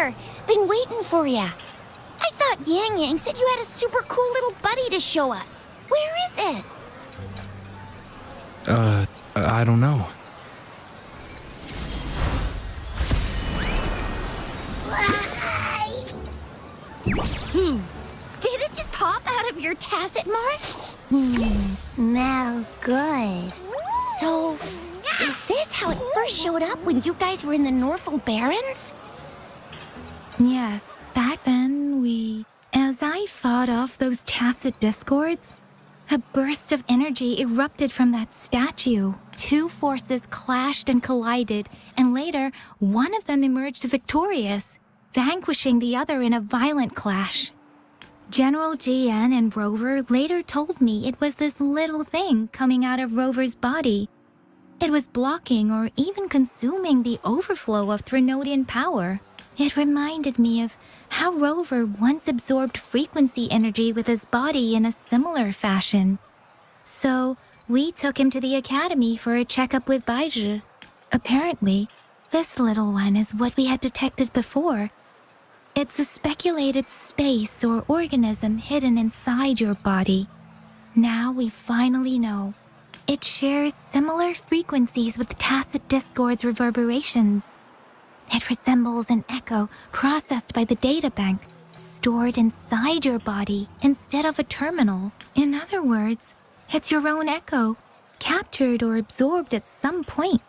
here. Been waiting for ya. I thought Yang Yang said you had a super cool little buddy to show us. Where is it? I don't know. Did it just pop out of your tacit mark? Smells good. So, is this how it first showed up when you guys were in the Norfolk Barrens? Yes, back then as I fought off those tacit discords, a burst of energy erupted from that statue. Two forces clashed and collided, and later, one of them emerged victorious, vanquishing the other in a violent clash. General GN and Rover later told me it was this little thing coming out of Rover's body. It was blocking or even consuming the overflow of Threnodian power. It reminded me of how Rover once absorbed frequency energy with his body in a similar fashion. So, we took him to the academy for a checkup with Baizhi. Apparently, this little one is what we had detected before. It's a speculated space or organism hidden inside your body. Now we finally know. It shares similar frequencies with tacit discord's reverberations. It resembles an echo processed by the data bank, stored inside your body instead of a terminal. In other words, it's your own echo, captured or absorbed at some point.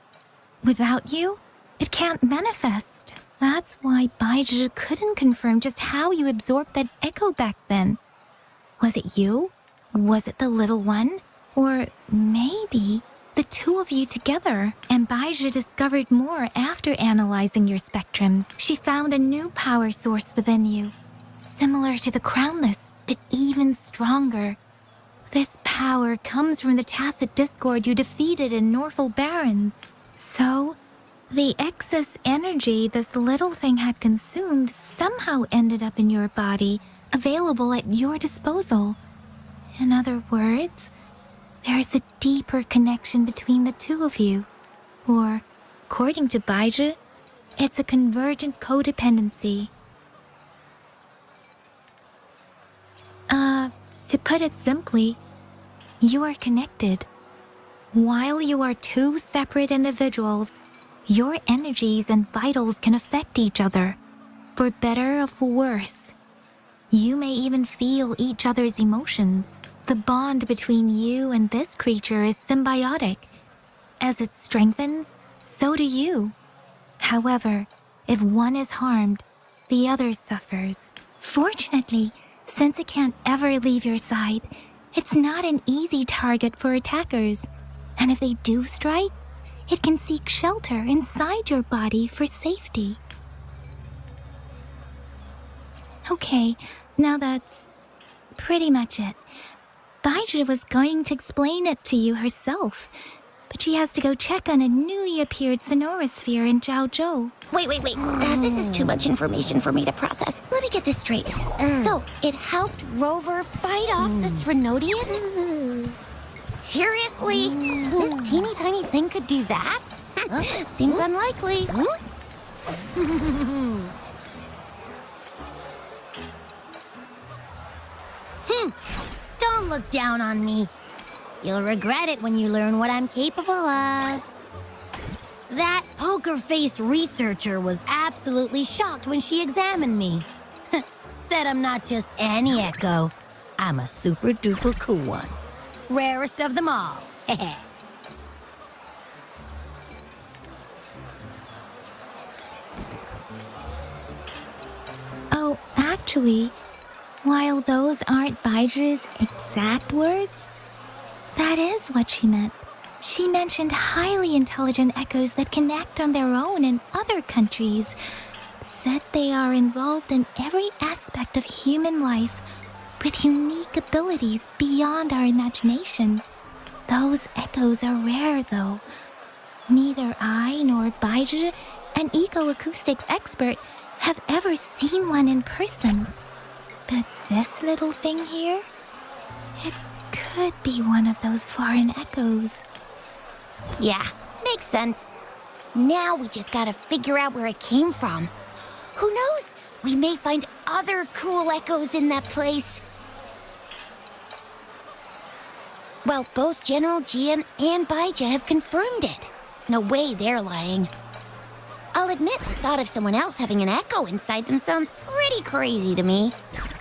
Without you, it can't manifest. That's why Baizhi couldn't confirm just how you absorbed that echo back then. Was it you? Was it the little one? Or maybe the two of you together? And Baizhi discovered more after analyzing your spectrums. She found a new power source within you, similar to the Crownless, but even stronger. This power comes from the tacit discord you defeated in Norfolk Barrens. So, the excess energy this little thing had consumed somehow ended up in your body, available at your disposal. In other words, there's a deeper connection between the two of you. Or, according to Baizhi, it's a convergent codependency. To put it simply, you are connected. While you are two separate individuals, your energies and vitals can affect each other, for better or for worse. You may even feel each other's emotions. The bond between you and this creature is symbiotic. As it strengthens, so do you. However, if one is harmed, the other suffers. Fortunately, since it can't ever leave your side, it's not an easy target for attackers. And if they do strike, it can seek shelter inside your body for safety. Okay, now that's pretty much it. Baizhi was going to explain it to you herself, but she has to go check on a newly appeared sonorosphere in Zhaozhou. Wait. This is too much information for me to process. Let me get this straight. So, it helped Rover fight off the Threnodian? Seriously? This teeny tiny thing could do that? Seems unlikely. Don't look down on me. You'll regret it when you learn what I'm capable of. That poker-faced researcher was absolutely shocked when she examined me. Said I'm not just any echo. I'm a super-duper cool one. Rarest of them all. Oh, actually, while those aren't Baizhi's exact words, that is what she meant. She mentioned highly intelligent echoes that can act on their own in other countries. Said they are involved in every aspect of human life with unique abilities beyond our imagination. Those echoes are rare, though. Neither I nor Baizhi, an eco-acoustics expert, have ever seen one in person. But this little thing here, it could be one of those foreign echoes. Yeah, makes sense. Now we just gotta figure out where it came from. Who knows? We may find other cool echoes in that place. Well, both General Gian and Baija have confirmed it. No way they're lying. I'll admit the thought of someone else having an echo inside them sounds pretty crazy to me.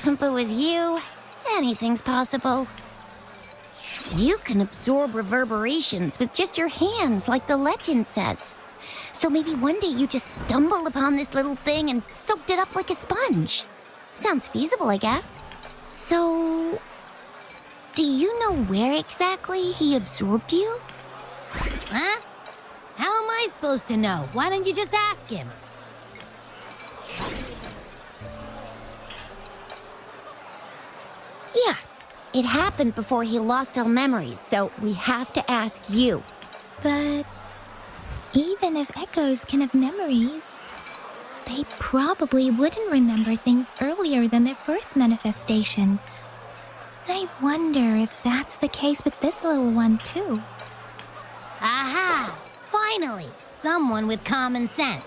But with you, anything's possible. You can absorb reverberations with just your hands, like the legend says. So maybe one day you just stumbled upon this little thing and soaked it up like a sponge. Sounds feasible, I guess. So, do you know where exactly he absorbed you? Huh? How am I supposed to know? Why don't you just ask him? Yeah, it happened before he lost all memories, so we have to ask you. But even if echoes can have memories, they probably wouldn't remember things earlier than their first manifestation. I wonder if that's the case with this little one, too. Aha! Finally, someone with common sense.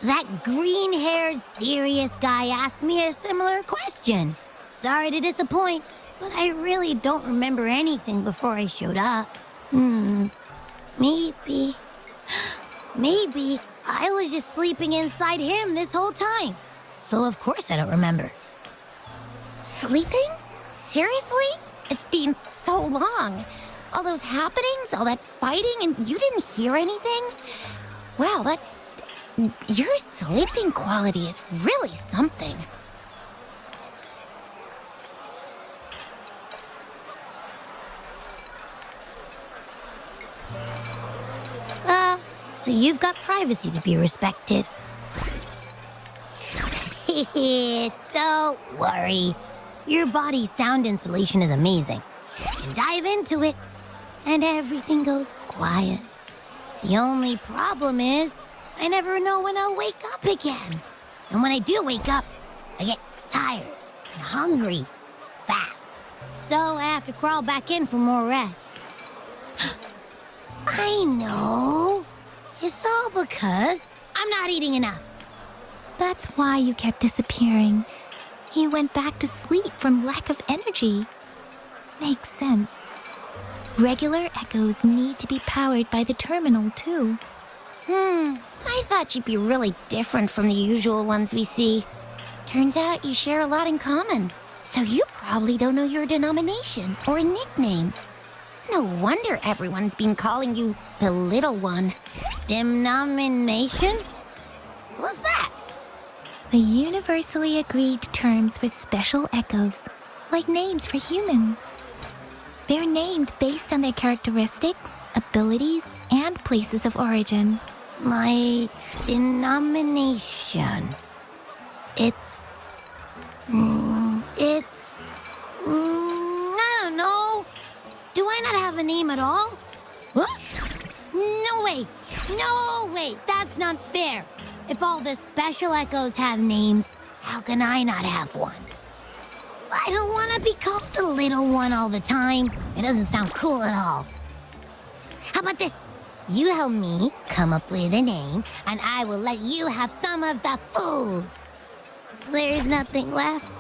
That green-haired, serious guy asked me a similar question. Sorry to disappoint, but I really don't remember anything before I showed up. Maybe I was just sleeping inside him this whole time. So of course I don't remember. Sleeping? Seriously? It's been so long. All those happenings, all that fighting, and you didn't hear anything? Wow, that's... Your sleeping quality is really something. So you've got privacy to be respected. Don't worry. Your body's sound insulation is amazing. You can dive into it, and everything goes quiet. The only problem is, I never know when I'll wake up again. And when I do wake up, I get tired and hungry fast. So I have to crawl back in for more rest. I know. It's all because I'm not eating enough. That's why you kept disappearing. You went back to sleep from lack of energy. Makes sense. Regular echoes need to be powered by the terminal, too. I thought you'd be really different from the usual ones we see. Turns out you share a lot in common. So you probably don't know your denomination or a nickname. No wonder everyone's been calling you the Little One. Denomination? What's that? The universally agreed terms for special echoes, like names for humans. They're named based on their characteristics, abilities, and places of origin. My denomination. It's... I don't know. Do I not have a name at all? What? No way! No way! That's not fair! If all the special echoes have names, how can I not have one? I don't want to be called the little one all the time. It doesn't sound cool at all. How about this? You help me come up with a name, and I will let you have some of the food. There's nothing left.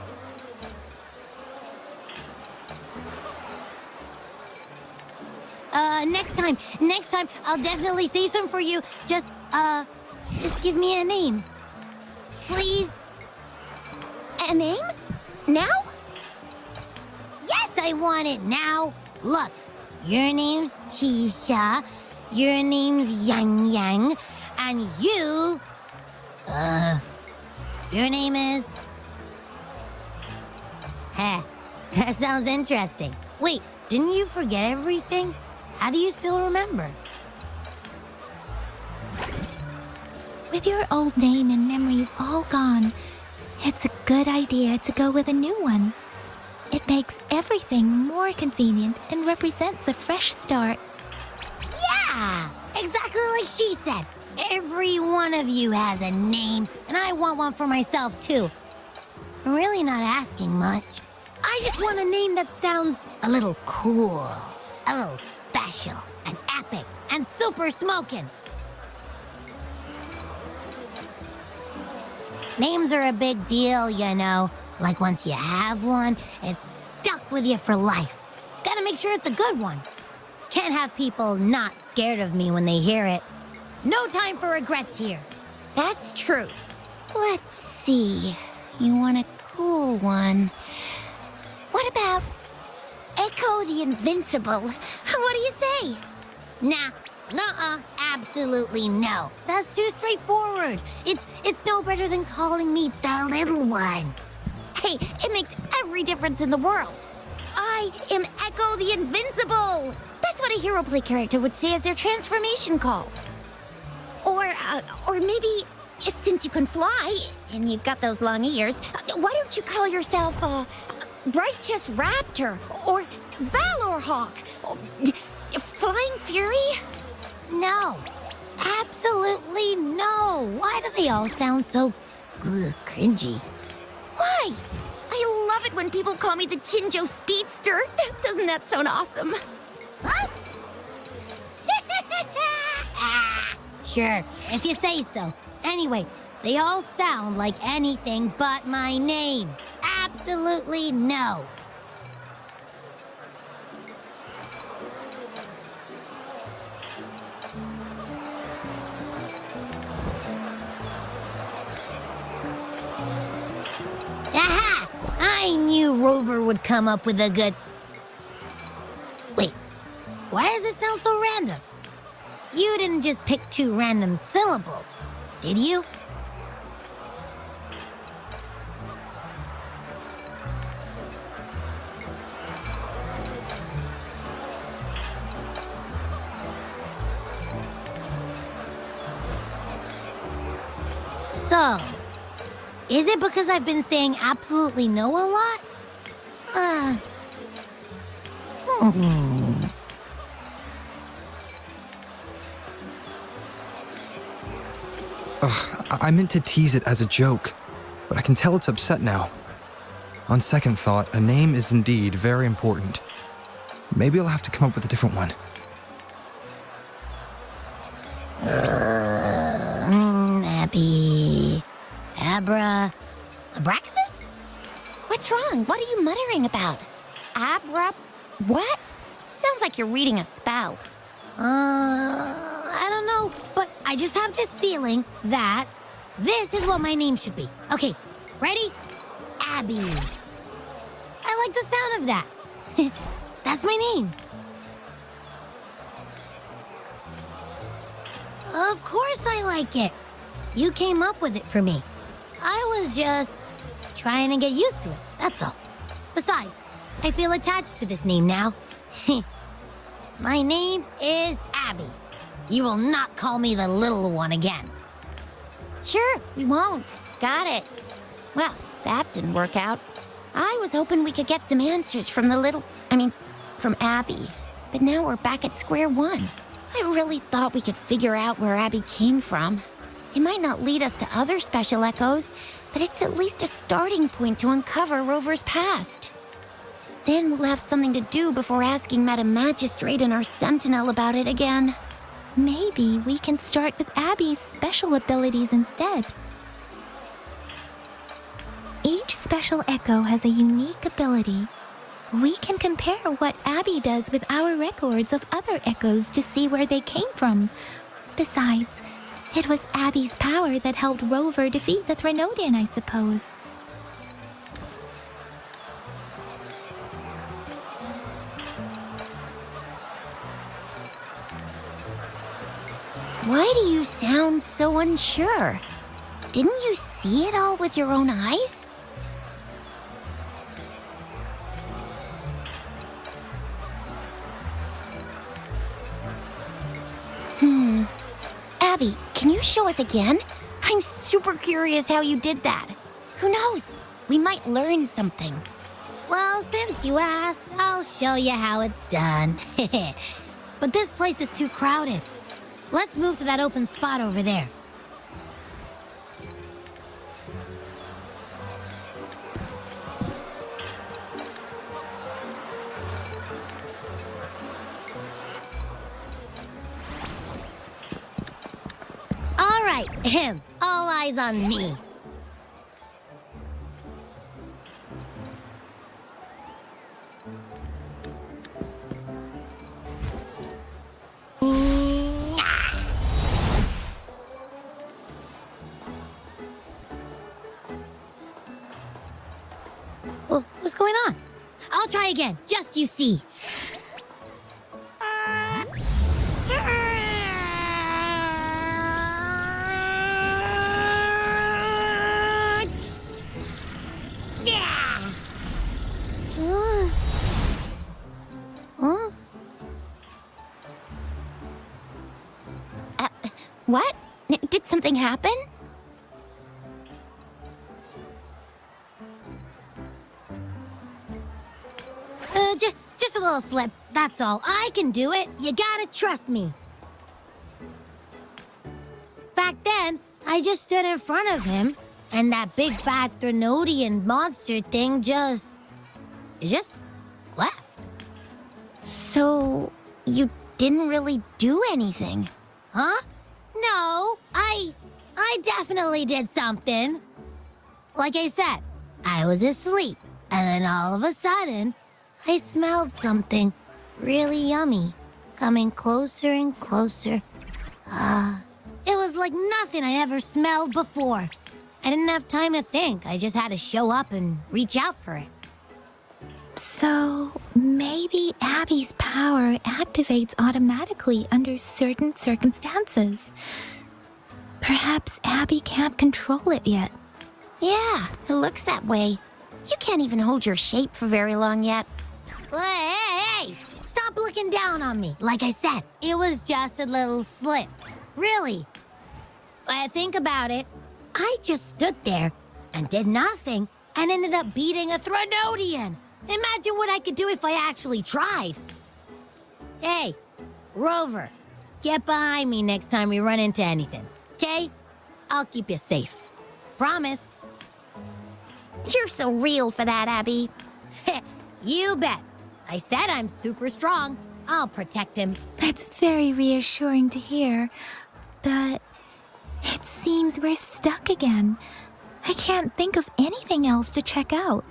Next time, I'll definitely save some for you. Just give me a name. Please? A name? Now? Yes, I want it now. Look, your name's Chisha, your name's Yang Yang, and your name is... Heh, that sounds interesting. Wait, didn't you forget everything? How do you still remember? With your old name and memories all gone, it's a good idea to go with a new one. It makes everything more convenient and represents a fresh start. Yeah, exactly like she said. Every one of you has a name, and I want one for myself, too. I'm really not asking much. I just want a name that sounds a little cool, a little special, and epic, and super smoking. Names are a big deal, you know. Like once you have one, it's stuck with you for life. Gotta make sure it's a good one. Can't have people not scared of me when they hear it. No time for regrets here. That's true. Let's see. You want a cool one. What about Echo the Invincible? What do you say? Nah, nuh-uh, absolutely no. That's too straightforward. It's no better than calling me the little one. Hey, it makes every difference in the world. I am Echo the Invincible. That's what a hero play character would say as their transformation call. Or maybe, since you can fly and you've got those long ears, why don't you call yourself Righteous Raptor or Valor Hawk? Flying Fury? No, absolutely no. Why do they all sound so cringy? Why? I love it when people call me the Chinjo Speedster. Doesn't that sound awesome? Huh? Sure, if you say so. Anyway, they all sound like anything but my name. Absolutely no. Aha! I knew Rover would come up with a good... Wait, why does it sound so random? You didn't just pick two random syllables, did you? So, is it because I've been saying absolutely no a lot? I meant to tease it as a joke, but I can tell it's upset now. On second thought, a name is indeed very important. Maybe I'll have to come up with a different one. Abby... Abraxas? What's wrong? What are you muttering about? What? Sounds like you're reading a spell. I don't know, but I just have this feeling that this is what my name should be. Okay, ready? Abby. I like the sound of that. That's my name. Of course I like it. You came up with it for me. I was just trying to get used to it, that's all. Besides, I feel attached to this name now. My name is Abby. You will not call me the little one again. Sure, we won't. Got it. Well, that didn't work out. I was hoping we could get some answers from from Abby. But now we're back at square one. I really thought we could figure out where Abby came from. It might not lead us to other special echoes, but it's at least a starting point to uncover Rover's past. Then we'll have something to do before asking Madam Magistrate and our Sentinel about it again. Maybe we can start with Abby's special abilities instead. Each special echo has a unique ability. We can compare what Abby does with our records of other echoes to see where they came from. Besides, it was Abby's power that helped Rover defeat the Threnodian, I suppose. Why do you sound so unsure? Didn't you see it all with your own eyes? Abby, can you show us again? I'm super curious how you did that. Who knows? We might learn something. Well, since you asked, I'll show you how it's done. But this place is too crowded. Let's move to that open spot over there. All right, all eyes on me. What's going on? I'll try again, just you see. Huh? What? Did something happen? Just a little slip, that's all. I can do it. You gotta trust me. Back then, I just stood in front of him, and that big bad Threnodian monster thing just left. So, you didn't really do anything? Huh? No, I definitely did something. Like I said, I was asleep, and then all of a sudden, I smelled something really yummy coming closer and closer. It was like nothing I ever smelled before. I didn't have time to think. I just had to show up and reach out for it. So maybe Abby's power activates automatically under certain circumstances. Perhaps Abby can't control it yet. Yeah, it looks that way. You can't even hold your shape for very long yet. Hey! Stop looking down on me. Like I said, it was just a little slip. Really. Think about it. I just stood there and did nothing and ended up beating a Threnodian. Imagine what I could do if I actually tried. Hey, Rover, get behind me next time we run into anything, okay? I'll keep you safe. Promise. You're so real for that, Abby. You bet. I said I'm super strong. I'll protect him. That's very reassuring to hear, but it seems we're stuck again. I can't think of anything else to check out.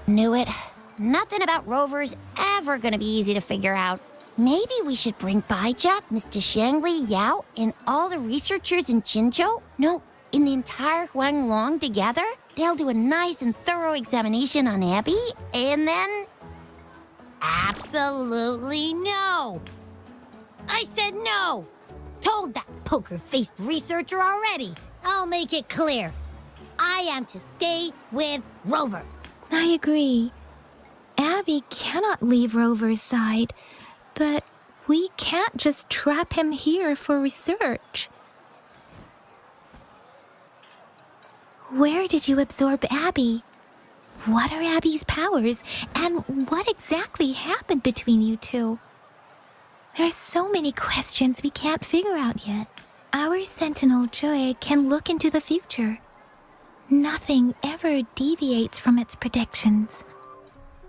Knew it. Nothing about Rover's ever gonna be easy to figure out. Maybe we should bring Baija, Mr. Shangli, Yao, and all the researchers in Jinzhou? No, in the entire Huanglong together? They'll do a nice and thorough examination on Abby, and then... Absolutely no! I said no! Told that poker-faced researcher already. I'll make it clear. I am to stay with Rover. I agree. Abby cannot leave Rover's side, but we can't just trap him here for research. Where did you absorb Abby? What are Abby's powers, and what exactly happened between you two? There are so many questions we can't figure out yet. Our Sentinel Joy can look into the future. Nothing ever deviates from its predictions.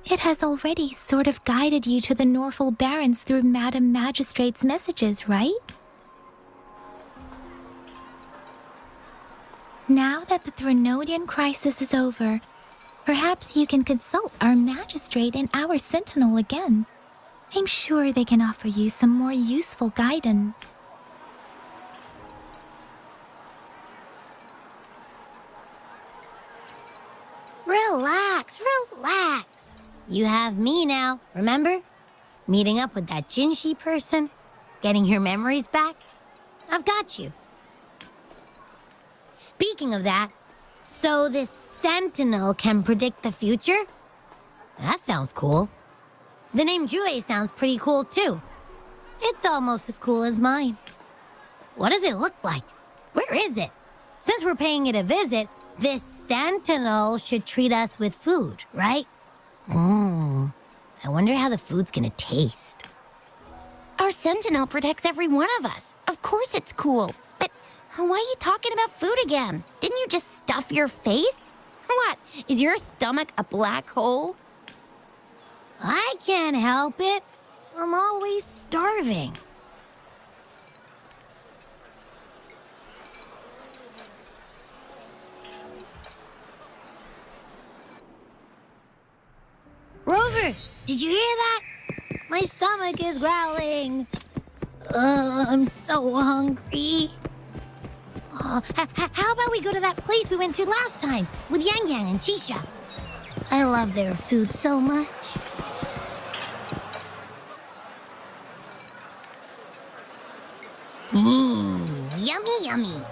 It has already sort of guided you to the Norfolk Barrens through Madam Magistrate's messages, right? Now that the Threnodian crisis is over, perhaps you can consult our Magistrate and our Sentinel again. I'm sure they can offer you some more useful guidance. Relax, relax. You have me now, remember? Meeting up with that Jinshi person? Getting your memories back? I've got you. Speaking of that, so this Sentinel can predict the future? That sounds cool. The name Jue sounds pretty cool too. It's almost as cool as mine. What does it look like? Where is it? Since we're paying it a visit, this Sentinel should treat us with food, right? I wonder how the food's gonna taste. Our Sentinel protects every one of us. Of course it's cool. But why are you talking about food again? Didn't you just stuff your face? What? Is your stomach a black hole? I can't help it. I'm always starving. Rover, did you hear that? My stomach is growling. I'm so hungry. How about we go to that place we went to last time with Yang Yang and Chisha? I love their food so much. Yummy, yummy.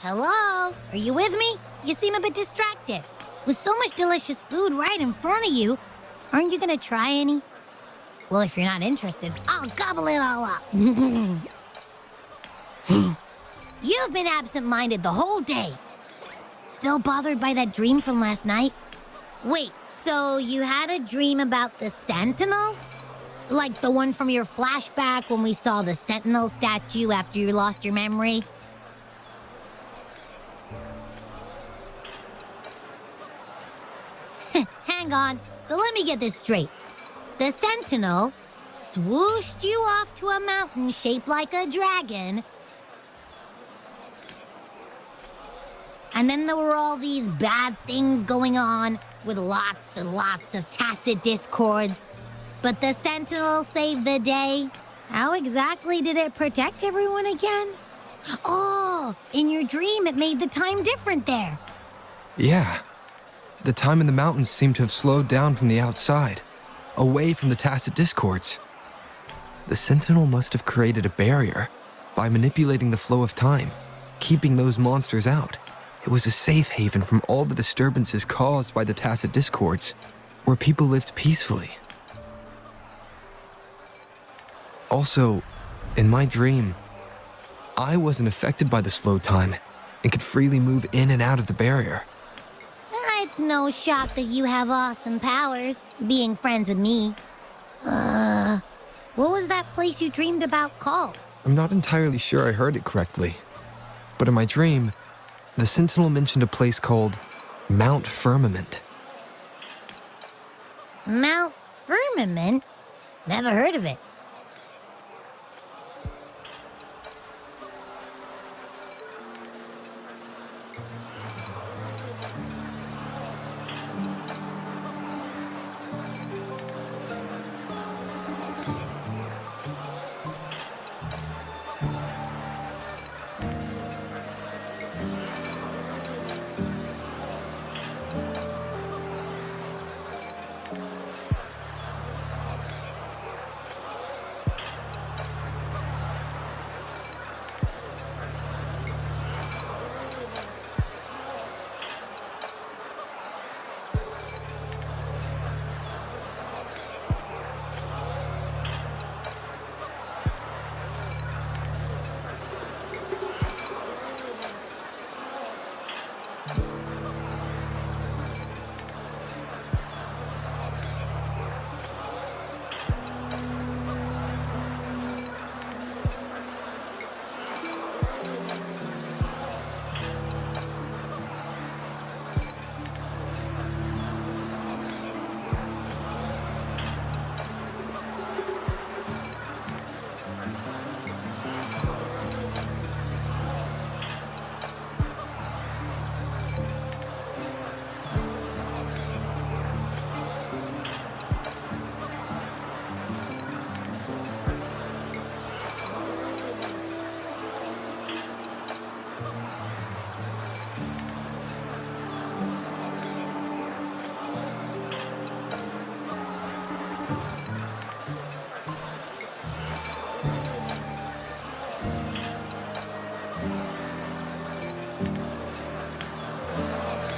Hello? Are you with me? You seem a bit distracted. With so much delicious food right in front of you, aren't you gonna try any? Well, if you're not interested, I'll gobble it all up. You've been absent-minded the whole day. Still bothered by that dream from last night? Wait, so you had a dream about the Sentinel? Like the one from your flashback when we saw the Sentinel statue after you lost your memory? Hang on, so let me get this straight. The Sentinel swooshed you off to a mountain shaped like a dragon. And then there were all these bad things going on with lots and lots of tacit discords. But the Sentinel saved the day. How exactly did it protect everyone again? Oh, in your dream it made the time different there. Yeah. The time in the mountains seemed to have slowed down from the outside, away from the tacit discords. The Sentinel must have created a barrier by manipulating the flow of time, keeping those monsters out. It was a safe haven from all the disturbances caused by the tacit discords, where people lived peacefully. Also, in my dream, I wasn't affected by the slow time and could freely move in and out of the barrier. It's no shock that you have awesome powers, being friends with me. What was that place you dreamed about called? I'm not entirely sure I heard it correctly, but in my dream, the Sentinel mentioned a place called Mount Firmament. Mount Firmament? Never heard of it.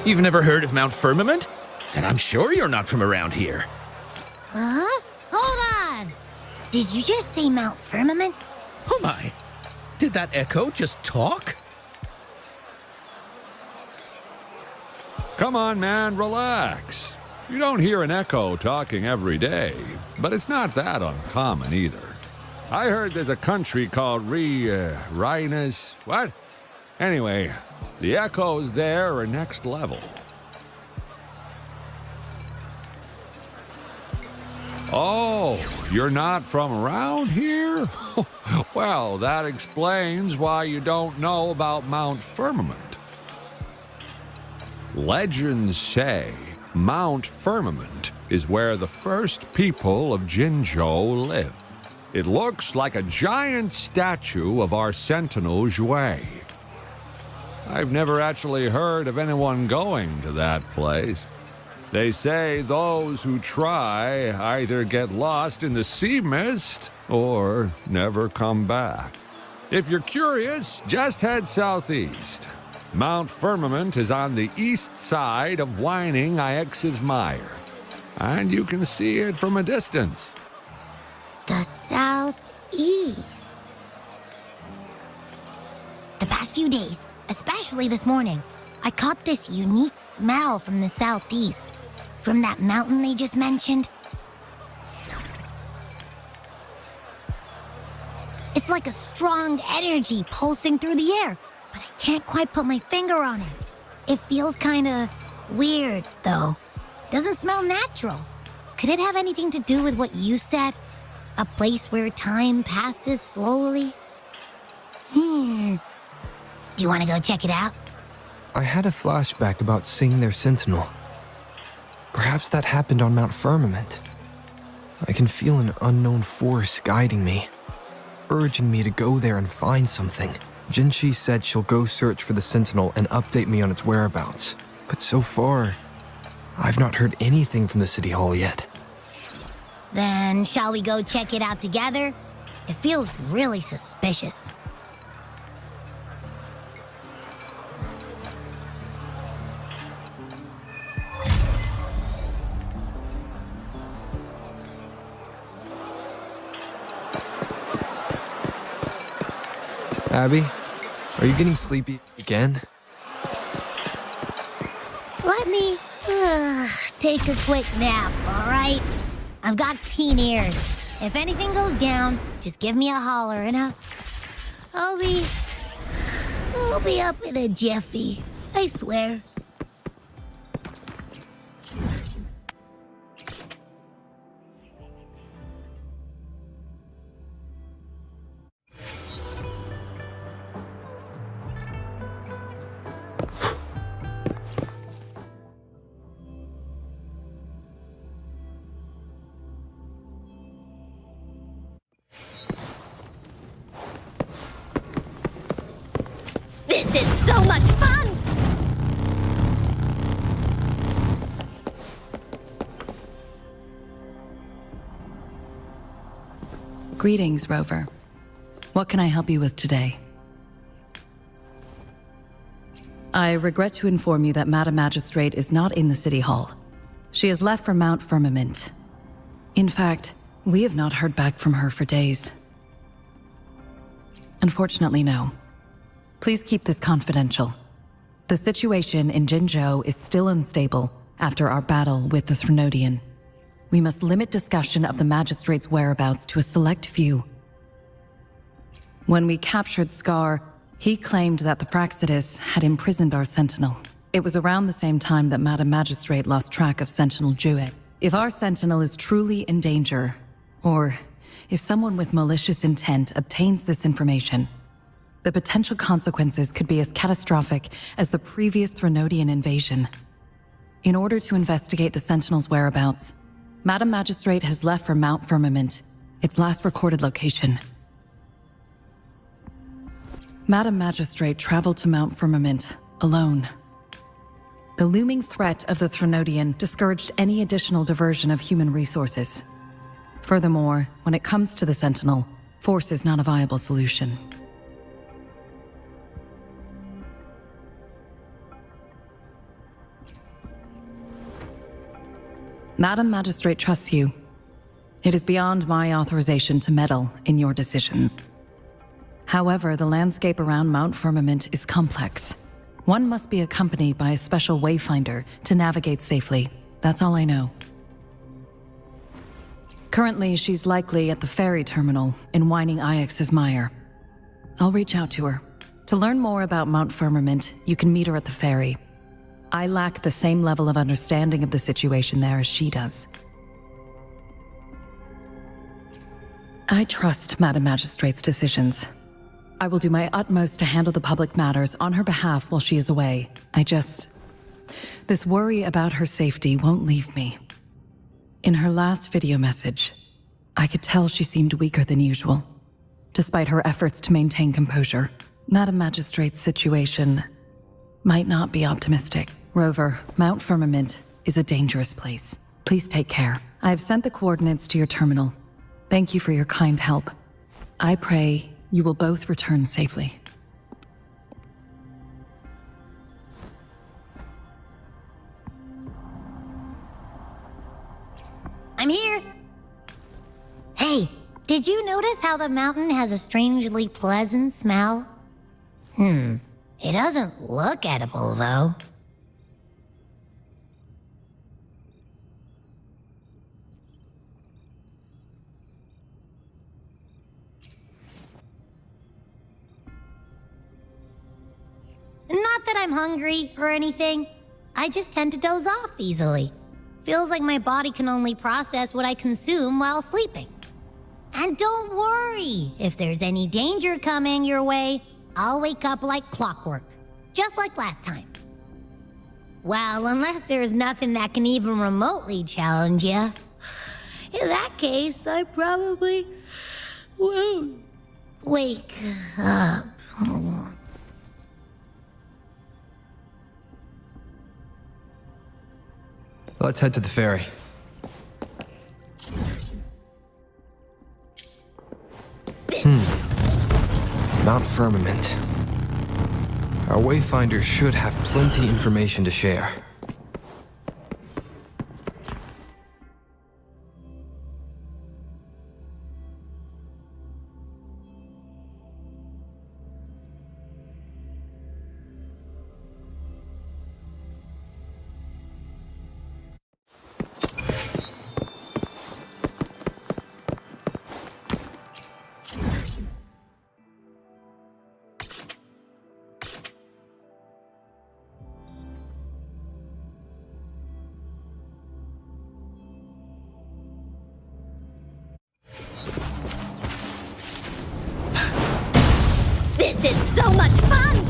You've never heard of Mount Firmament? Then I'm sure you're not from around here. Huh? Hold on! Did you just say Mount Firmament? Oh my! Did that echo just talk? Come on, man, relax. You don't hear an echo talking every day, but it's not that uncommon either. I heard there's a country called Rhinus. What? Anyway, the echoes there are next level. Oh, you're not from around here? Well, that explains why you don't know about Mount Firmament. Legends say Mount Firmament is where the first people of Jinzhou lived. It looks like a giant statue of our Sentinel Jouet. I've never actually heard of anyone going to that place. They say those who try either get lost in the sea mist or never come back. If you're curious, just head southeast. Mount Firmament is on the east side of Whining Ix's Mire, and you can see it from a distance. The southeast. The past few days, especially this morning, I caught this unique smell from the southeast. From that mountain they just mentioned. It's like a strong energy pulsing through the air, but I can't quite put my finger on it. It feels kinda weird, though. Doesn't smell natural. Could it have anything to do with what you said? A place where time passes slowly? Do you want to go check it out? I had a flashback about seeing their sentinel. Perhaps that happened on Mount Firmament. I can feel an unknown force guiding me, urging me to go there and find something. Jinchi said she'll go search for the sentinel and update me on its whereabouts. But so far, I've not heard anything from the City Hall yet. Then shall we go check it out together? It feels really suspicious. Abby, are you getting sleepy again? Let me take a quick nap, all right? I've got keen ears. If anything goes down, just give me a holler and I'll be up in a jiffy. I swear. This is so much fun! Greetings, Rover. What can I help you with today? I regret to inform you that Madam Magistrate is not in the City Hall. She has left for Mount Firmament. In fact, we have not heard back from her for days. Unfortunately, no. Please keep this confidential. The situation in Jinzhou is still unstable after our battle with the Threnodian. We must limit discussion of the Magistrate's whereabouts to a select few. When we captured Scar, he claimed that the Fraxidus had imprisoned our Sentinel. It was around the same time that Madam Magistrate lost track of Sentinel Jouet. If our Sentinel is truly in danger, or if someone with malicious intent obtains this information, the potential consequences could be as catastrophic as the previous Threnodian invasion. In order to investigate the Sentinel's whereabouts, Madam Magistrate has left for Mount Firmament, its last recorded location. Madam Magistrate traveled to Mount Firmament alone. The looming threat of the Threnodian discouraged any additional diversion of human resources. Furthermore, when it comes to the Sentinel, force is not a viable solution. Madam Magistrate trusts you. It is beyond my authorization to meddle in your decisions. However, the landscape around Mount Firmament is complex. One must be accompanied by a special wayfinder to navigate safely. That's all I know. Currently, she's likely at the ferry terminal in Whining Ix's Mire. I'll reach out to her. To learn more about Mount Firmament, you can meet her at the ferry. I lack the same level of understanding of the situation there as she does. I trust Madam Magistrate's decisions. I will do my utmost to handle the public matters on her behalf while she is away. This worry about her safety won't leave me. In her last video message, I could tell she seemed weaker than usual, despite her efforts to maintain composure. Madam Magistrate's situation might not be optimistic. Rover, Mount Firmament is a dangerous place. Please take care. I have sent the coordinates to your terminal. Thank you for your kind help. I pray you will both return safely. I'm here. Hey, did you notice how the mountain has a strangely pleasant smell? It doesn't look edible, though. Not that I'm hungry or anything. I just tend to doze off easily. Feels like my body can only process what I consume while sleeping. And don't worry, if there's any danger coming your way, I'll wake up like clockwork, just like last time. Well, unless there's nothing that can even remotely challenge you. In that case, I probably won't wake up. Let's head to the ferry. Mount Firmament. Our Wayfinder should have plenty information to share. This is so much fun!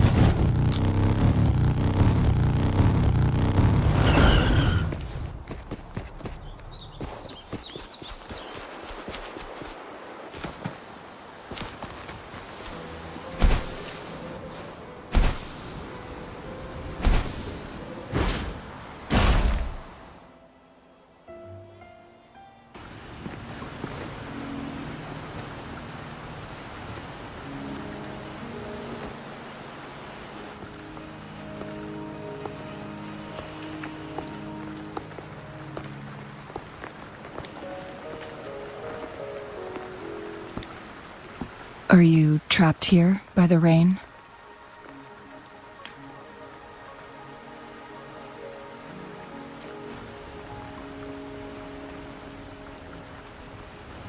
Are you trapped here by the rain?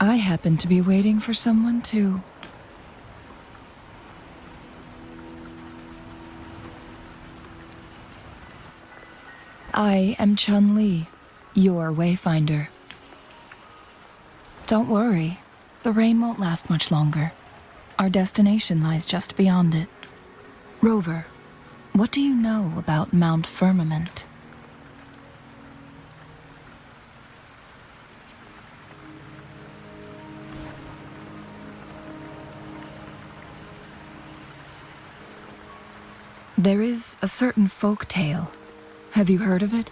I happen to be waiting for someone too. I am Chun-Li, your Wayfinder. Don't worry, the rain won't last much longer. Our destination lies just beyond it. Rover, what do you know about Mount Firmament? There is a certain folk tale. Have you heard of it?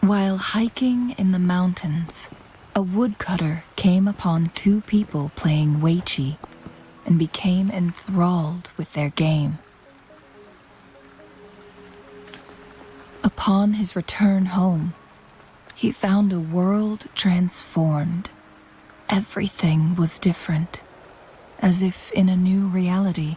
While hiking in the mountains, a woodcutter came upon two people playing Weiqi and became enthralled with their game. Upon his return home, he found a world transformed. Everything was different, as if in a new reality.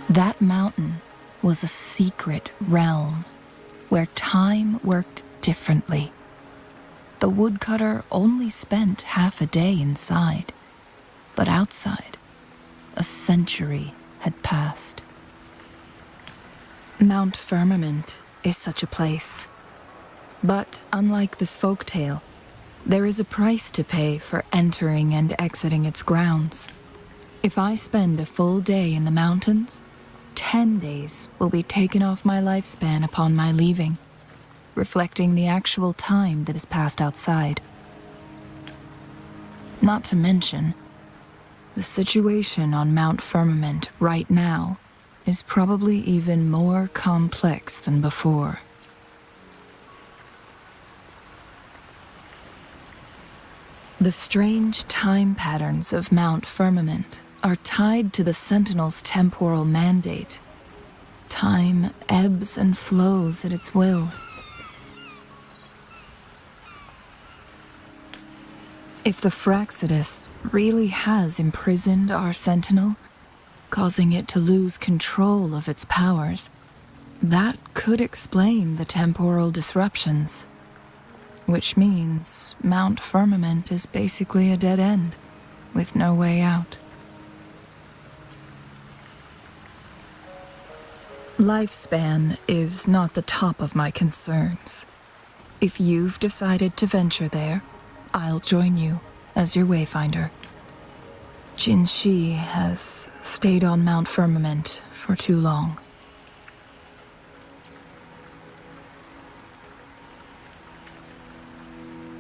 That mountain was a secret realm where time worked differently. The woodcutter only spent half a day inside, but outside, a century had passed. Mount Firmament is such a place. But unlike this folktale, there is a price to pay for entering and exiting its grounds. If I spend a full day in the mountains, 10 days will be taken off my lifespan upon my leaving, reflecting the actual time that is passed outside. Not to mention, the situation on Mount Firmament right now is probably even more complex than before. The strange time patterns of Mount Firmament are tied to the Sentinel's temporal mandate. Time ebbs and flows at its will. If the Fractsidus really has imprisoned our Sentinel, causing it to lose control of its powers, that could explain the temporal disruptions. Which means Mount Firmament is basically a dead end, with no way out. Lifespan is not the top of my concerns. If you've decided to venture there, I'll join you as your wayfinder. Jinshi has stayed on Mount Firmament for too long.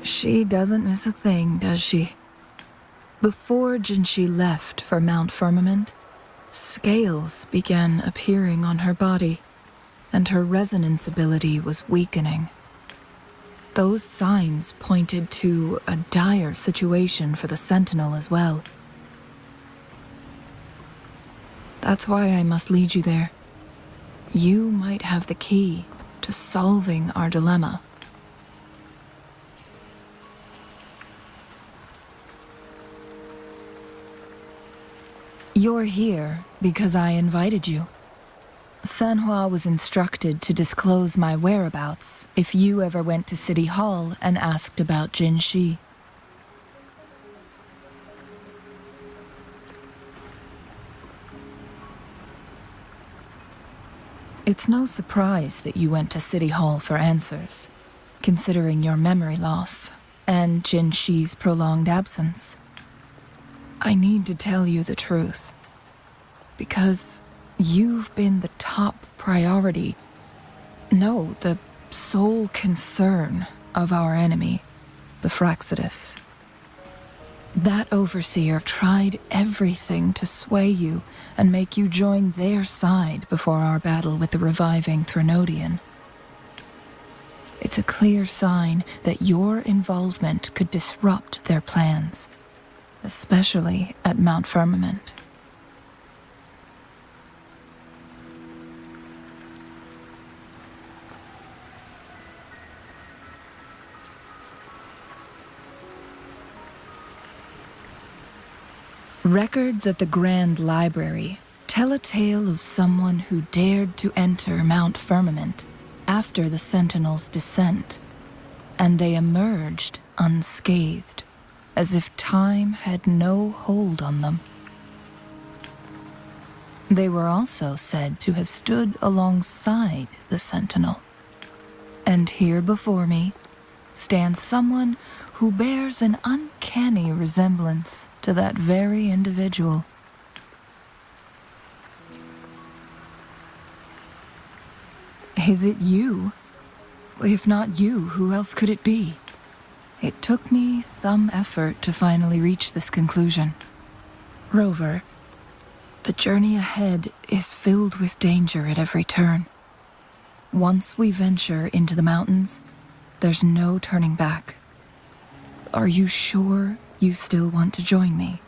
She doesn't miss a thing, does she? Before Jinshi left for Mount Firmament, scales began appearing on her body, and her resonance ability was weakening. Those signs pointed to a dire situation for the Sentinel as well. That's why I must lead you there. You might have the key to solving our dilemma. You're here because I invited you. Sanhua was instructed to disclose my whereabouts if you ever went to City Hall and asked about Jinshi. It's no surprise that you went to City Hall for answers, considering your memory loss and Jinshi's prolonged absence. I need to tell you the truth, because you've been the top priority, no, the sole concern of our enemy, the Fractsidus. That overseer tried everything to sway you and make you join their side before our battle with the reviving Threnodian. It's a clear sign that your involvement could disrupt their plans, especially at Mount Firmament. Records at the Grand Library tell a tale of someone who dared to enter Mount Firmament after the Sentinel's descent, and they emerged unscathed, as if time had no hold on them. They were also said to have stood alongside the Sentinel. And here before me stands someone who bears an uncanny resemblance to that very individual. Is it you? If not you, who else could it be? It took me some effort to finally reach this conclusion. Rover, the journey ahead is filled with danger at every turn. Once we venture into the mountains, there's no turning back. Are you sure you still want to join me?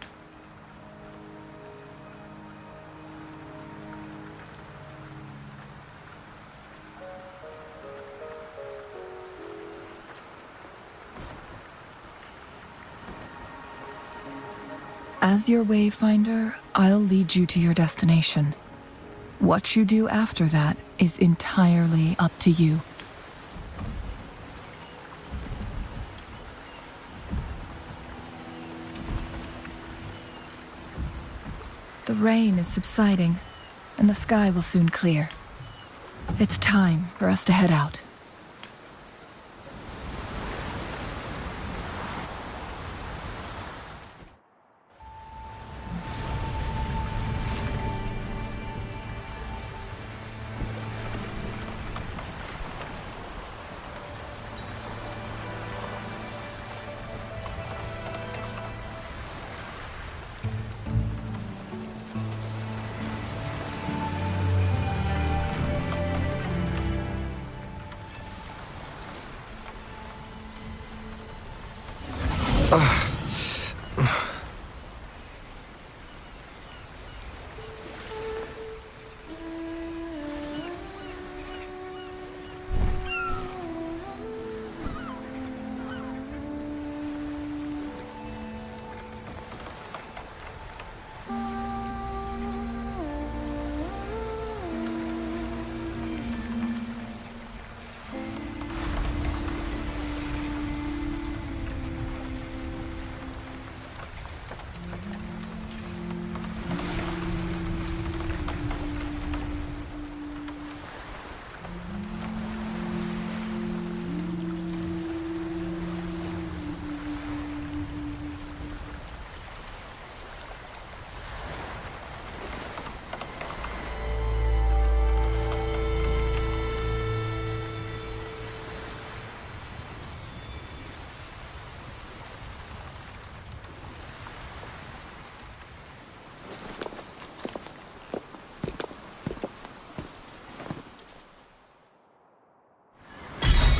As your wayfinder, I'll lead you to your destination. What you do after that is entirely up to you. The rain is subsiding, and the sky will soon clear. It's time for us to head out.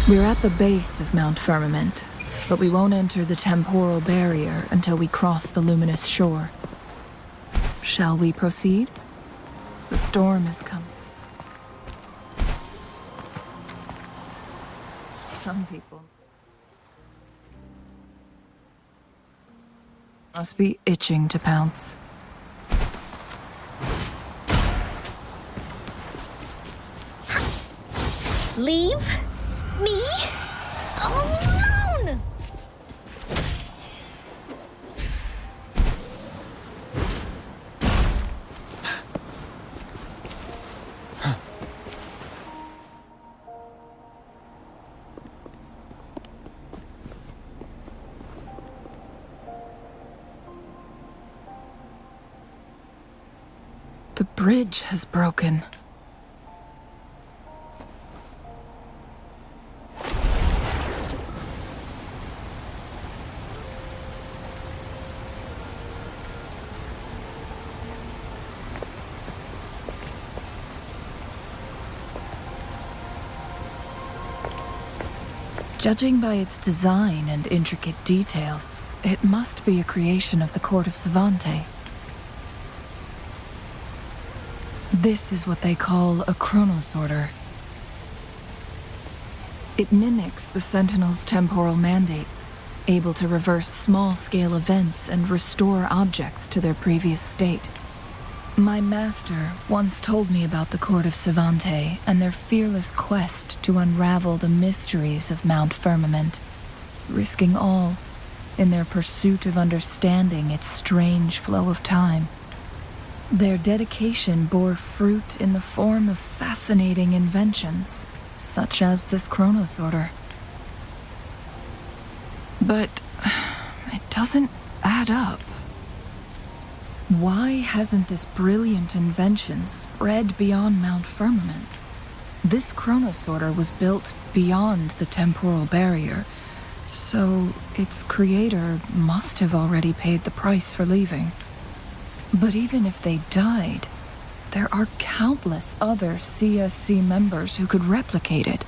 We're at the base of Mount Firmament, but we won't enter the temporal barrier until we cross the luminous shore. Shall we proceed? The storm is coming. Some people must be itching to pounce. Leave me alone! The bridge has broken. Judging by its design and intricate details, it must be a creation of the court of Savante. This is what they call a chronosorter. It mimics the Sentinel's temporal mandate, able to reverse small-scale events and restore objects to their previous state. My master once told me about the court of Savante and their fearless quest to unravel the mysteries of Mount Firmament, risking all in their pursuit of understanding its strange flow of time. Their dedication bore fruit in the form of fascinating inventions, such as this chronosorter. But it doesn't add up. Why hasn't this brilliant invention spread beyond Mount Firmament? This chronosorter was built beyond the temporal barrier, so its creator must have already paid the price for leaving. But even if they died, there are countless other CSC members who could replicate it.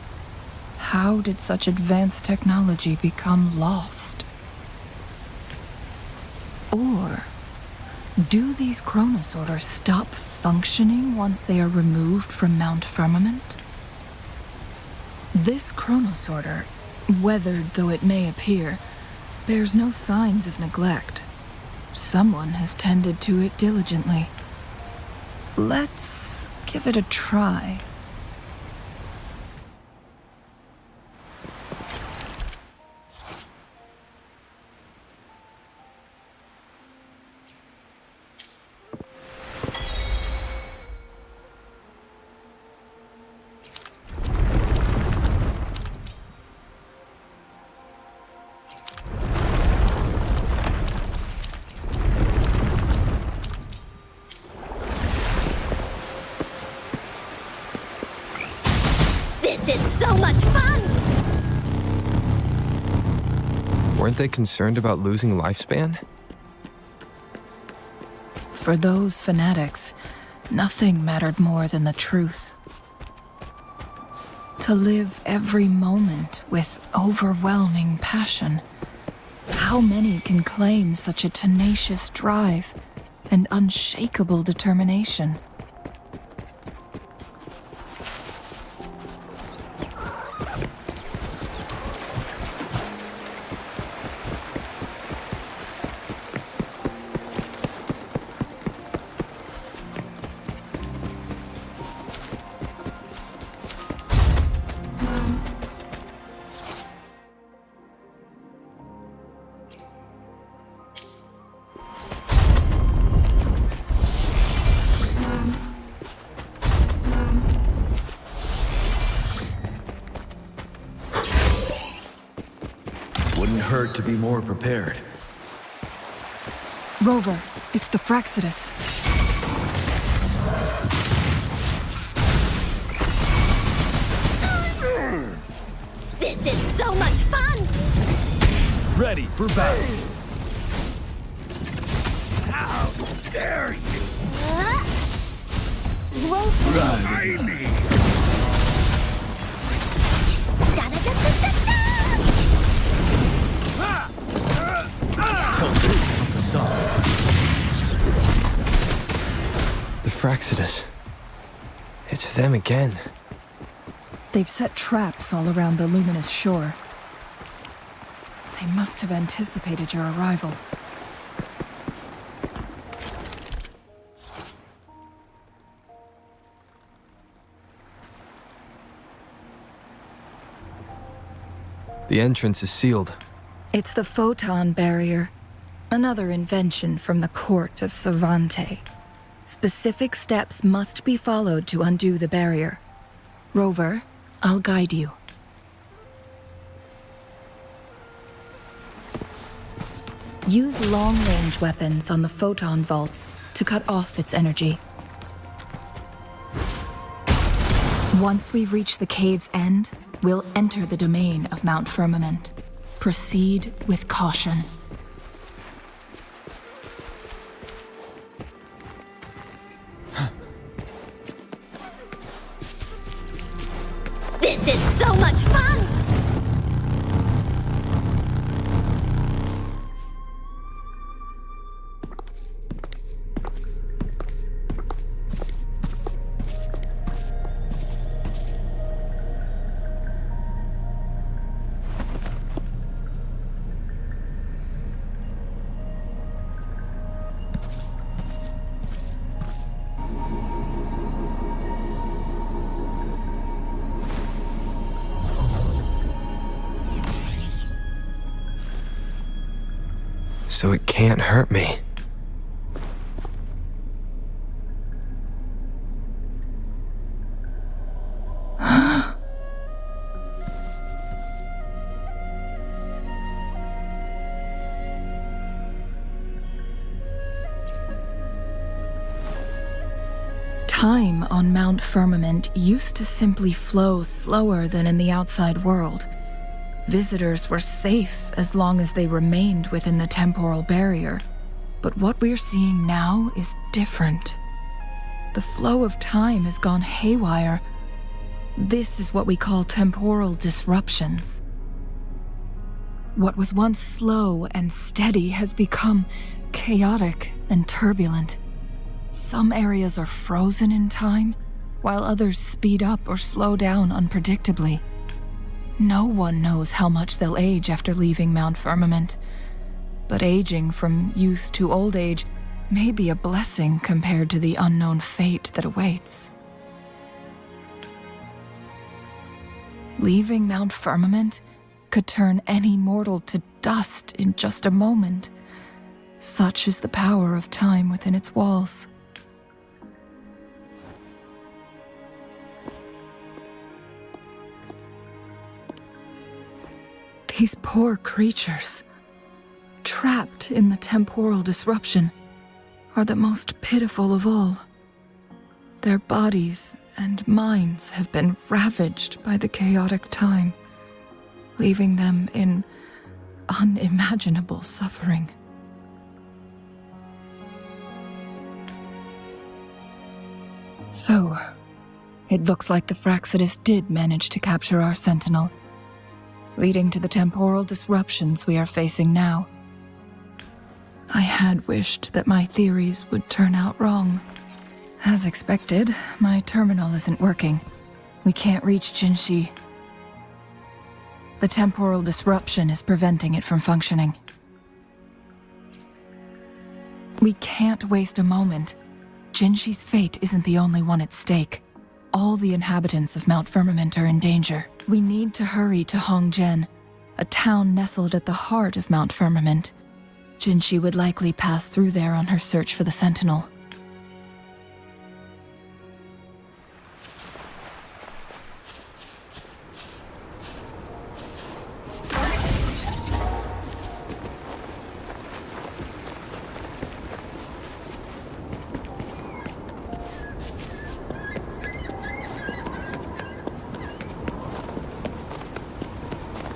How did such advanced technology become lost? Or do these chronosorters stop functioning once they are removed from Mount Firmament? This chronosorter, weathered though it may appear, bears no signs of neglect. Someone has tended to it diligently. Let's give it a try. This is so much fun! Weren't they concerned about losing lifespan? For those fanatics, nothing mattered more than the truth. To live every moment with overwhelming passion. How many can claim such a tenacious drive and unshakable determination? Wouldn't hurt to be more prepared. Rover, it's the Fraccidus. This is so much fun! Ready for battle. How dare you! Ride me! Da-da-da-da-da-da! Tell truth of the sun. The Fraccidus. It's them again. They've set traps all around the luminous shore. They must have anticipated your arrival. The entrance is sealed. It's the photon barrier, another invention from the court of Savante. Specific steps must be followed to undo the barrier. Rover, I'll guide you. Use long-range weapons on the photon vaults to cut off its energy. Once we've reached the cave's end, we'll enter the domain of Mount Firmament. Proceed with caution. This is so much fun! So it can't hurt me. Time on Mount Firmament used to simply flow slower than in the outside world. Visitors were safe as long as they remained within the temporal barrier. But what we're seeing now is different. The flow of time has gone haywire. This is what we call temporal disruptions. What was once slow and steady has become chaotic and turbulent. Some areas are frozen in time, while others speed up or slow down unpredictably. No one knows how much they'll age after leaving Mount Firmament, but aging from youth to old age may be a blessing compared to the unknown fate that awaits. Leaving Mount Firmament could turn any mortal to dust in just a moment. Such is the power of time within its walls. These poor creatures, trapped in the temporal disruption, are the most pitiful of all. Their bodies and minds have been ravaged by the chaotic time, leaving them in unimaginable suffering. So, it looks like the Fraxidus did manage to capture our Sentinel, leading to the temporal disruptions we are facing now. I had wished that my theories would turn out wrong. As expected, my terminal isn't working. We can't reach Jinshi. The temporal disruption is preventing it from functioning. We can't waste a moment. Jinshi's fate isn't the only one at stake. All the inhabitants of Mount Firmament are in danger. We need to hurry to Hongzhen, a town nestled at the heart of Mount Firmament. Jinshi would likely pass through there on her search for the Sentinel.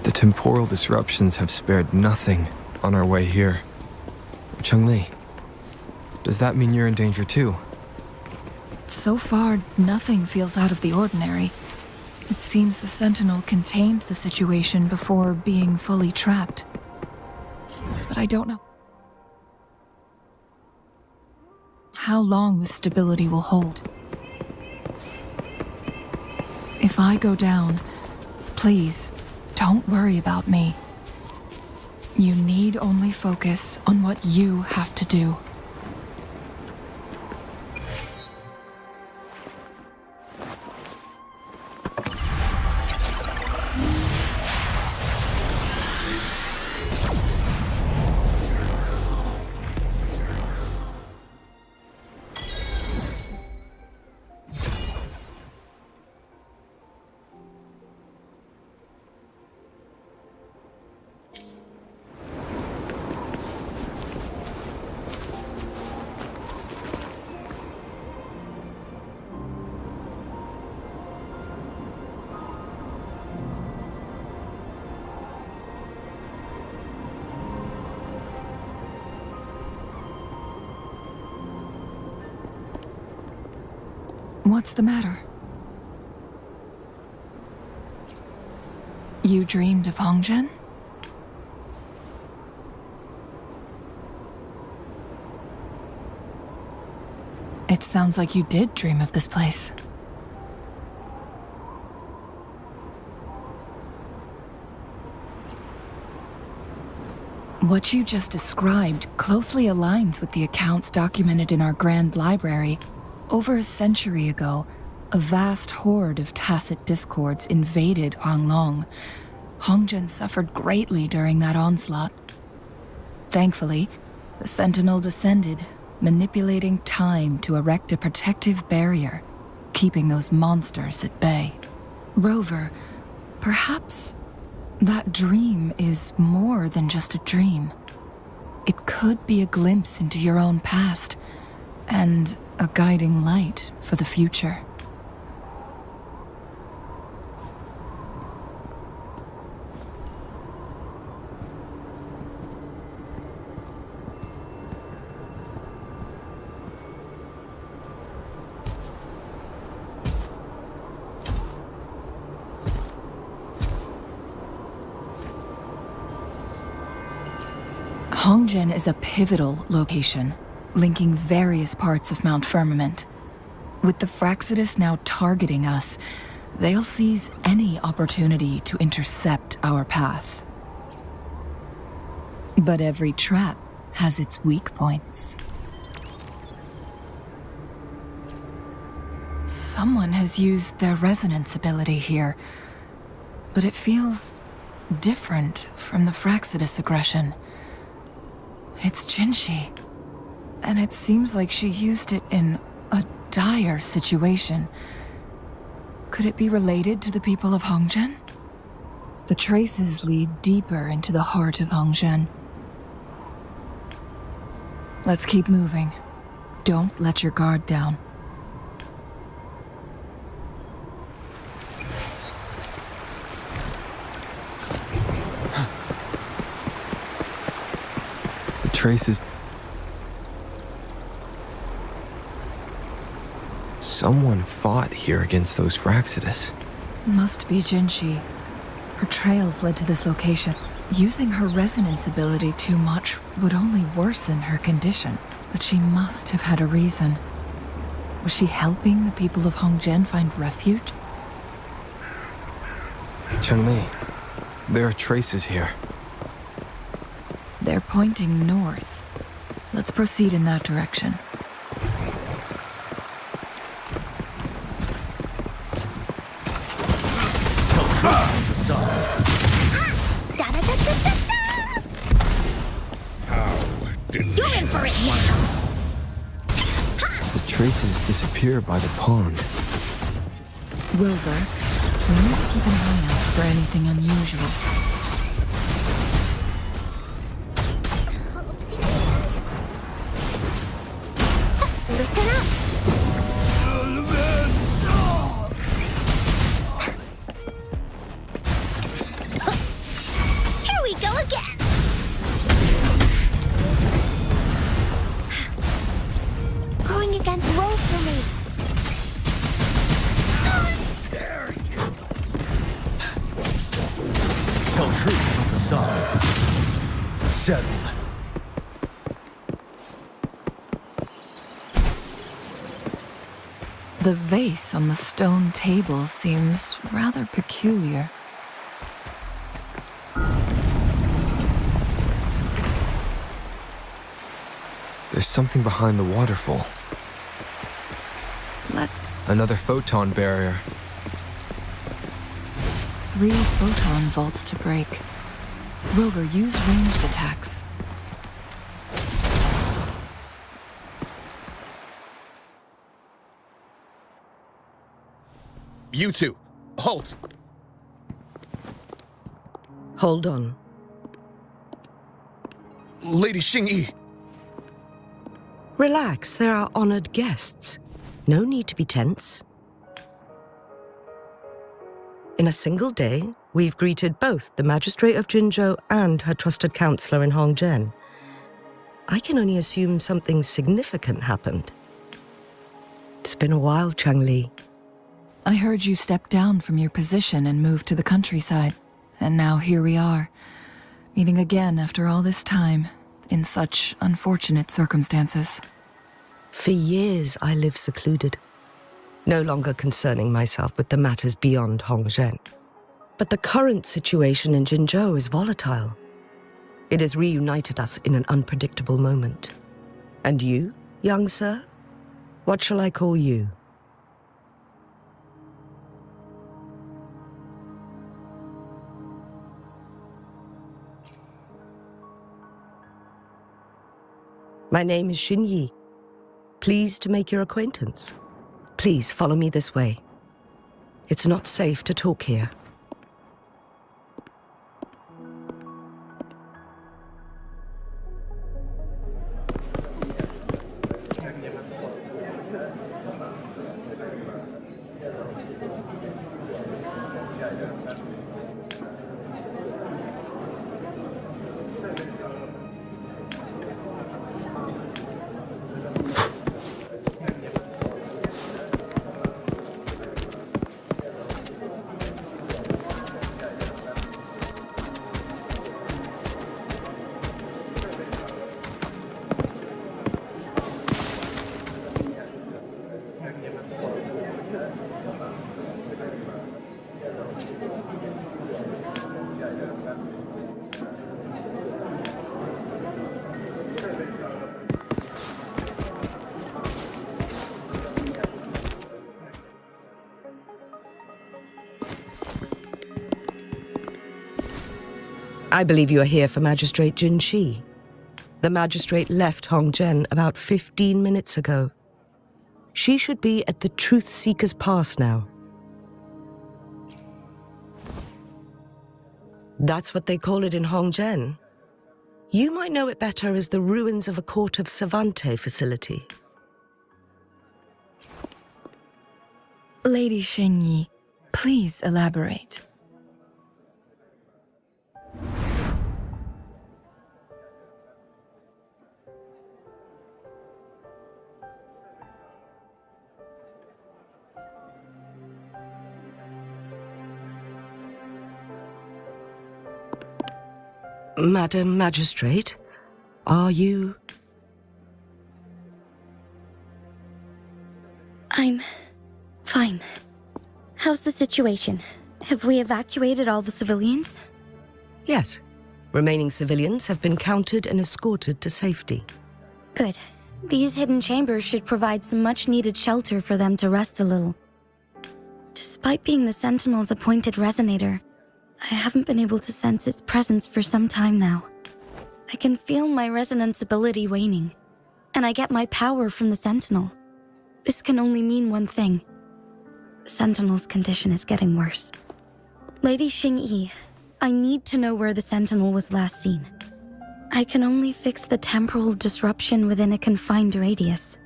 The temporal disruptions have spared nothing on our way here. Cheng-Li, does that mean you're in danger too? So far, nothing feels out of the ordinary. It seems the Sentinel contained the situation before being fully trapped. But I don't know how long this stability will hold. If I go down, please, don't worry about me. You need only focus on what you have to do. What's the matter? You dreamed of Hongzhen? It sounds like you did dream of this place. What you just described closely aligns with the accounts documented in our Grand Library. Over a century ago, a vast horde of tacit discords invaded Huanglong. Hongzhen suffered greatly during that onslaught. Thankfully, the Sentinel descended, manipulating time to erect a protective barrier, keeping those monsters at bay. Rover, perhaps that dream is more than just a dream. It could be a glimpse into your own past, and a guiding light for the future. Hongzhen is a pivotal location, linking various parts of Mount Firmament. With the Fraxidus now targeting us, they'll seize any opportunity to intercept our path. But every trap has its weak points. Someone has used their resonance ability here, but it feels different from the Fraxidus aggression. It's Jinshi, and it seems like she used it in a dire situation. Could it be related to the people of Hongzhen? The traces lead deeper into the heart of Hongzhen. Let's keep moving. Don't let your guard down. traces. Someone fought here against those Fraxidus. Must be Jinshi. Her trails led to this location. Using her resonance ability too much would only worsen her condition. But she must have had a reason. Was she helping the people of Hongzhen find refuge? Chengli, there are traces here. They're pointing north. Let's proceed in that direction. The sun. You're in for it now! The traces disappear by the pond. Wilbur, we need to keep an eye out for anything unusual. Listen up. Here we go again. Going against roll for me. Tell truth with the sun. Settled. The vase on the stone table seems rather peculiar. There's something behind the waterfall. Let Another photon barrier. 3 photon vaults to break. Rover, use ranged attacks. You two, halt! Hold on. Lady Xingyi. Relax, there are honored guests. No need to be tense. In a single day, we've greeted both the Magistrate of Jinzhou and her trusted counselor in Hongzhen. I can only assume something significant happened. It's been a while, Changli. I heard you step down from your position and move to the countryside. And now here we are, meeting again after all this time, in such unfortunate circumstances. For years, I lived secluded, no longer concerning myself with the matters beyond Hongzhen. But the current situation in Jinzhou is volatile. It has reunited us in an unpredictable moment. And you, young sir? What shall I call you? My name is Xinyi. Pleased to make your acquaintance. Please follow me this way. It's not safe to talk here. I believe you are here for Magistrate Jin Shi. The magistrate left Hongzhen about 15 minutes ago. She should be at the Truth Seeker's Pass now. That's what they call it in Hongzhen. You might know it better as the ruins of a Court of Savante facility. Lady Xingyi, please elaborate. Madam Magistrate, are you... I'm fine. How's the situation? Have we evacuated all the civilians? Yes. Remaining civilians have been counted and escorted to safety. Good. These hidden chambers should provide some much-needed shelter for them to rest a little. Despite being the Sentinel's appointed resonator, I haven't been able to sense its presence for some time now. I can feel my resonance ability waning, and I get my power from the Sentinel. This can only mean one thing. The Sentinel's condition is getting worse. Lady Xingyi, I need to know where the Sentinel was last seen. I can only fix the temporal disruption within a confined radius.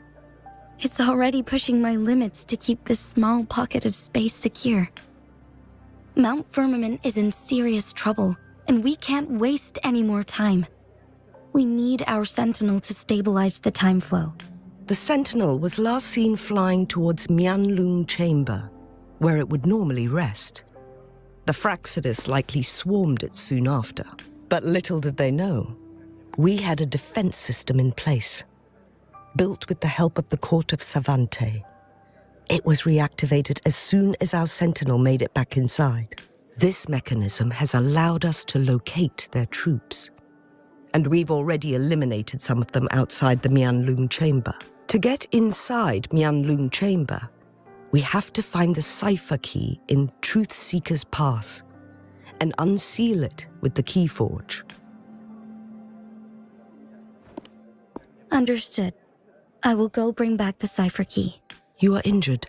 It's already pushing my limits to keep this small pocket of space secure. Mount Firmament is in serious trouble, and we can't waste any more time. We need our Sentinel to stabilize the time flow. The Sentinel was last seen flying towards Mianlung Chamber, where it would normally rest. The Fraxidus likely swarmed it soon after. But little did they know, we had a defense system in place, built with the help of the court of Savante. It was reactivated as soon as our Sentinel made it back inside. This mechanism has allowed us to locate their troops. And we've already eliminated some of them outside the Mianlung Chamber. To get inside Mianlung Chamber, we have to find the cipher key in Truth Seeker's Pass and unseal it with the Keyforge. Understood. I will go bring back the cipher key. You are injured.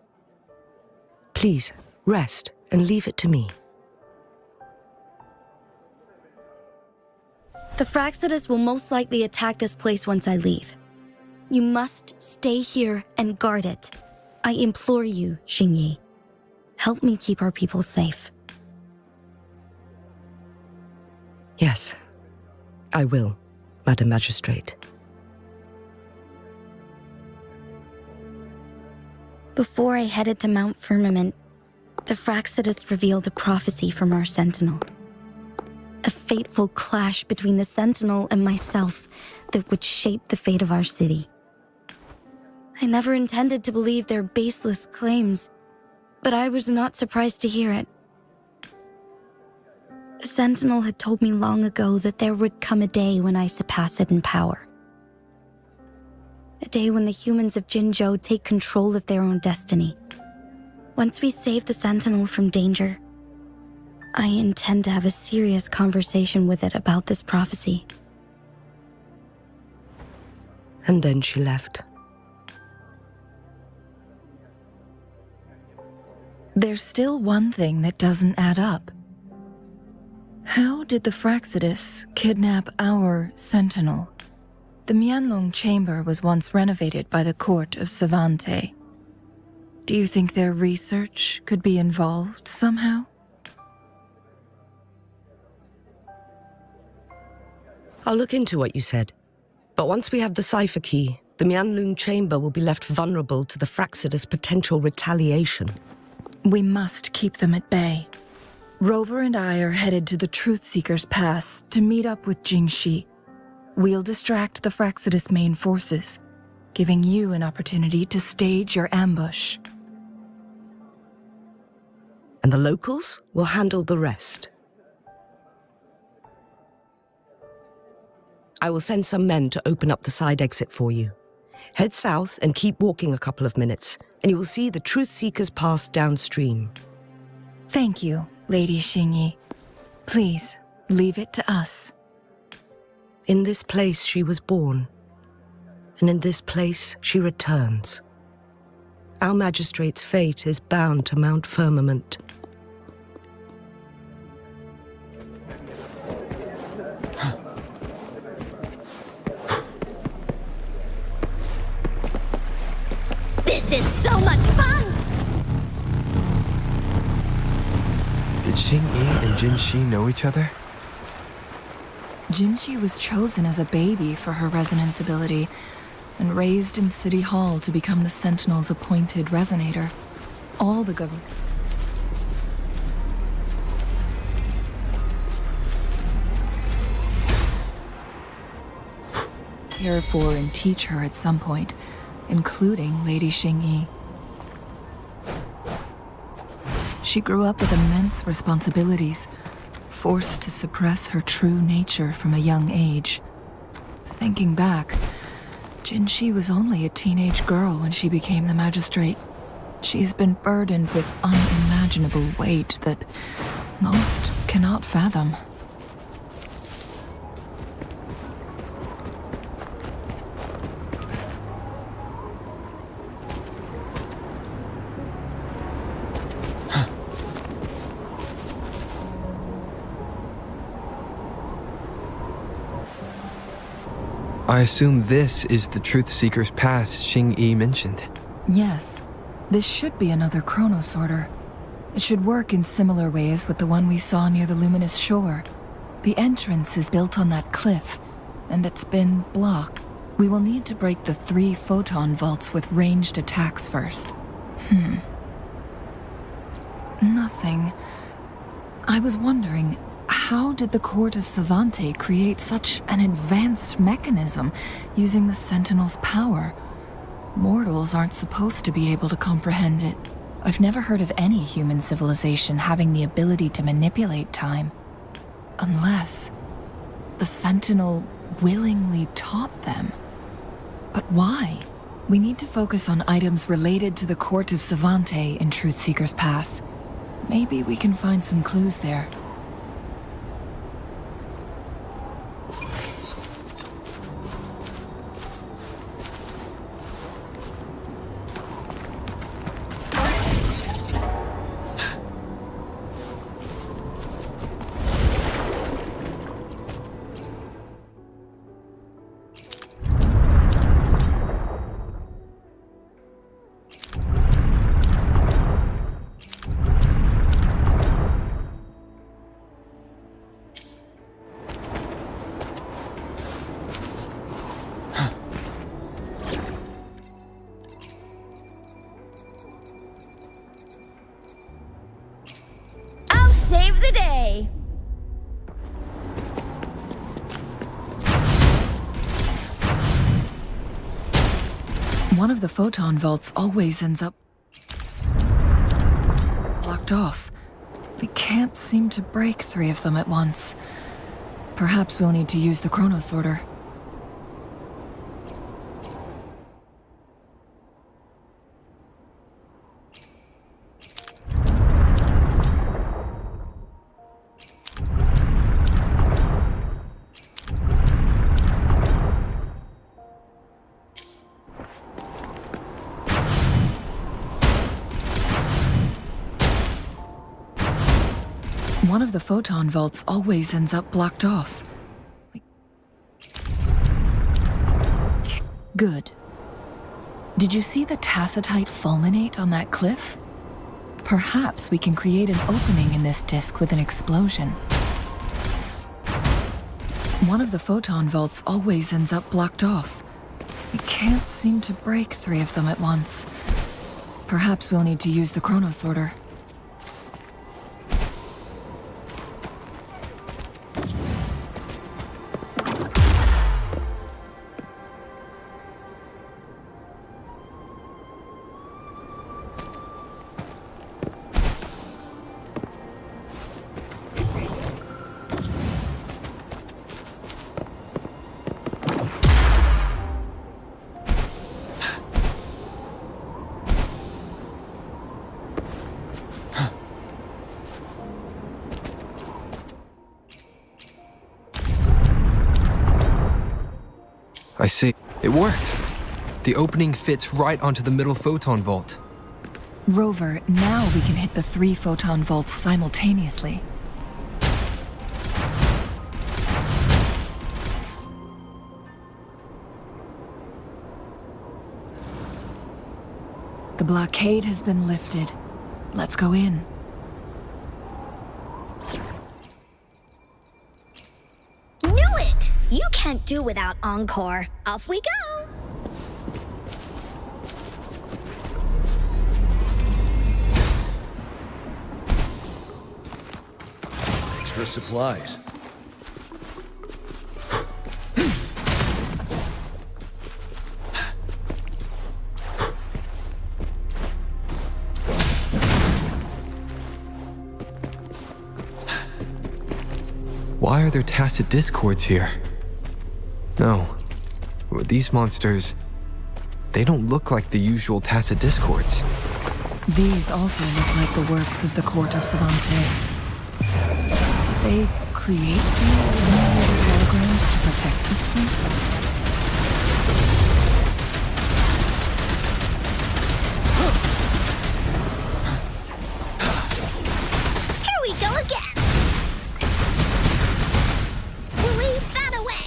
Please, rest and leave it to me. The Fraxidus will most likely attack this place once I leave. You must stay here and guard it. I implore you, Xingyi. Help me keep our people safe. Yes, I will, Madam Magistrate. Before I headed to Mount Firmament, the Fraxidus revealed a prophecy from our Sentinel. A fateful clash between the Sentinel and myself that would shape the fate of our city. I never intended to believe their baseless claims, but I was not surprised to hear it. The Sentinel had told me long ago that there would come a day when I surpass it in power. A day when the humans of Jinzhou take control of their own destiny. Once we save the Sentinel from danger, I intend to have a serious conversation with it about this prophecy. And then she left. There's still one thing that doesn't add up. How did the Fraxidus kidnap our Sentinel? The Mianlong Chamber was once renovated by the court of Savante. Do you think their research could be involved somehow? I'll look into what you said. But once we have the cipher key, the Mianlung Chamber will be left vulnerable to the Fraxidus' potential retaliation. We must keep them at bay. Rover and I are headed to the Truth Seeker's Pass to meet up with Jingxi. We'll distract the Fraxidus' main forces, giving you an opportunity to stage your ambush. And the locals will handle the rest. I will send some men to open up the side exit for you. Head south and keep walking a couple of minutes, and you will see the Truth Seeker's Pass downstream. Thank you, Lady Xingyi. Please, leave it to us. In this place she was born, and in this place she returns. Our magistrate's fate is bound to Mount Firmament. This is so much fun! Did Xingyi and Jinxi know each other? Jinxi was chosen as a baby for her resonance ability and raised in City Hall to become the Sentinel's appointed resonator. All the government... care for and teach her at some point, including Lady Xingyi. She grew up with immense responsibilities, forced to suppress her true nature from a young age. Thinking back, Jinxi was only a teenage girl when she became the magistrate. She has been burdened with unimaginable weight that most cannot fathom. I assume this is the Truth Seeker's Pass Xingyi mentioned. Yes, this should be another chronosorter. It should work in similar ways with the one we saw near the luminous shore. The entrance is built on that cliff, and it's been blocked. We will need to break the 3 photon vaults with ranged attacks first. Nothing. I was wondering, how did the Court of Savante create such an advanced mechanism using the Sentinel's power? Mortals aren't supposed to be able to comprehend it. I've never heard of any human civilization having the ability to manipulate time. Unless the Sentinel willingly taught them. But why? We need to focus on items related to the Court of Savante in Truthseeker's Pass. Maybe we can find some clues there. Save the day! One of the photon vaults always ends up blocked off. We can't seem to break 3 of them at once. Perhaps we'll need to use the chronosorter. One of the photon vaults always ends up blocked off. Good. Did you see the tacitite fulminate on that cliff? Perhaps we can create an opening in this disk with an explosion. One of the photon vaults always ends up blocked off. We can't seem to break 3 of them at once. Perhaps we'll need to use the chronosorter. I see. It worked. The opening fits right onto the middle photon vault. Rover, now we can hit the 3 photon vaults simultaneously. The blockade has been lifted. Let's go in. Knew it! You can't do without Encore. Off we go! Extra supplies. Why are there tacit discords here? No. These monsters... they don't look like the usual tacit discords. These also look like the works of the court of Savante. Did they create these simulated holograms to protect this place? Here we go again! Leave that away!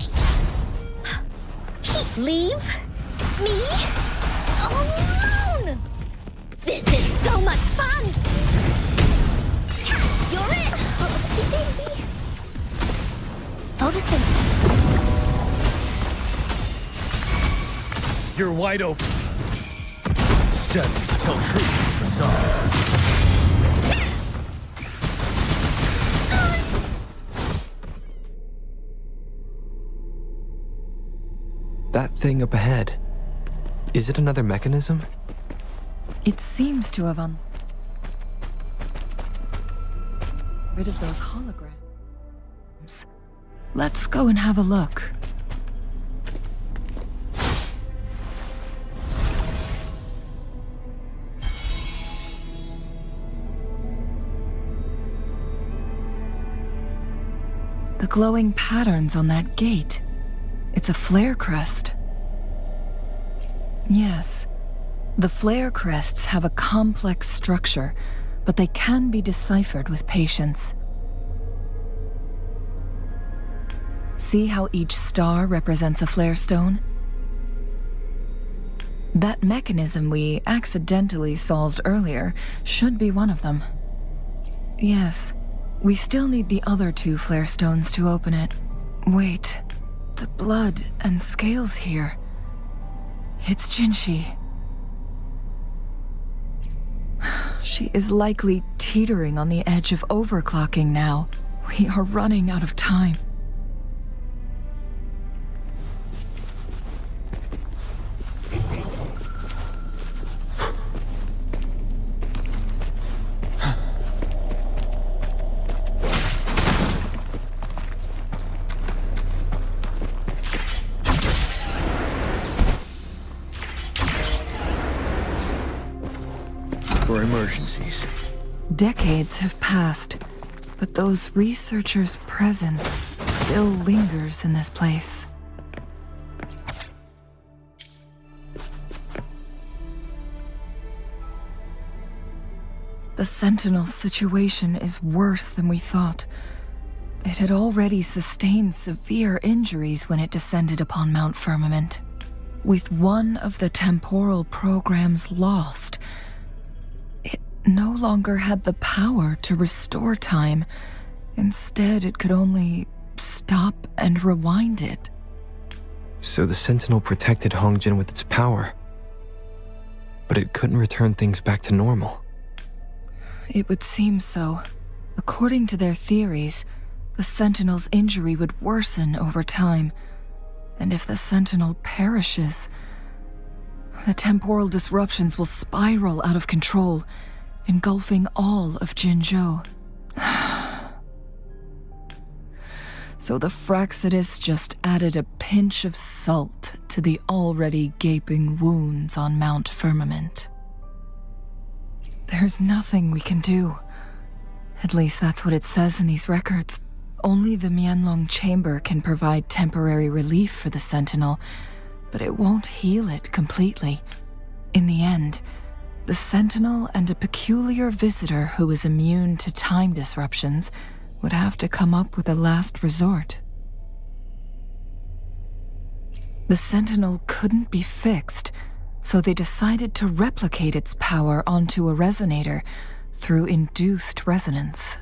Leave me alone! This is so much fun! You're it! Oopsie daisy! Photosynthesis. You're wide open. Said to tell truth with the sun. That thing up ahead. Is it another mechanism? It seems to have rid of those holograms. Let's go and have a look. The glowing patterns on that gate. It's a flare crest. Yes. The flare crests have a complex structure, but they can be deciphered with patience. See how each star represents a flare stone? That mechanism we accidentally solved earlier should be one of them. Yes, we still need the other 2 flare stones to open it. Wait, the blood and scales here. It's Jinshi. She is likely teetering on the edge of overclocking now. We are running out of time. For emergencies. Decades have passed, but those researchers' presence still lingers in this place. The Sentinel situation is worse than we thought. It had already sustained severe injuries when it descended upon Mount Firmament. With one of the temporal programs lost, it no longer had the power to restore time. Instead, it could only stop and rewind it. So the Sentinel protected Hongjin with its power. But it couldn't return things back to normal. It would seem so. According to their theories, the Sentinel's injury would worsen over time. And if the Sentinel perishes, the temporal disruptions will spiral out of control, engulfing all of Jinzhou. So the Fraxidus just added a pinch of salt to the already gaping wounds on Mount Firmament. There's nothing we can do. At least that's what it says in these records. Only the Mianlong Chamber can provide temporary relief for the Sentinel, but it won't heal it completely. In the end, the Sentinel and a peculiar visitor who is immune to time disruptions would have to come up with a last resort. The Sentinel couldn't be fixed, so they decided to replicate its power onto a resonator through induced resonance.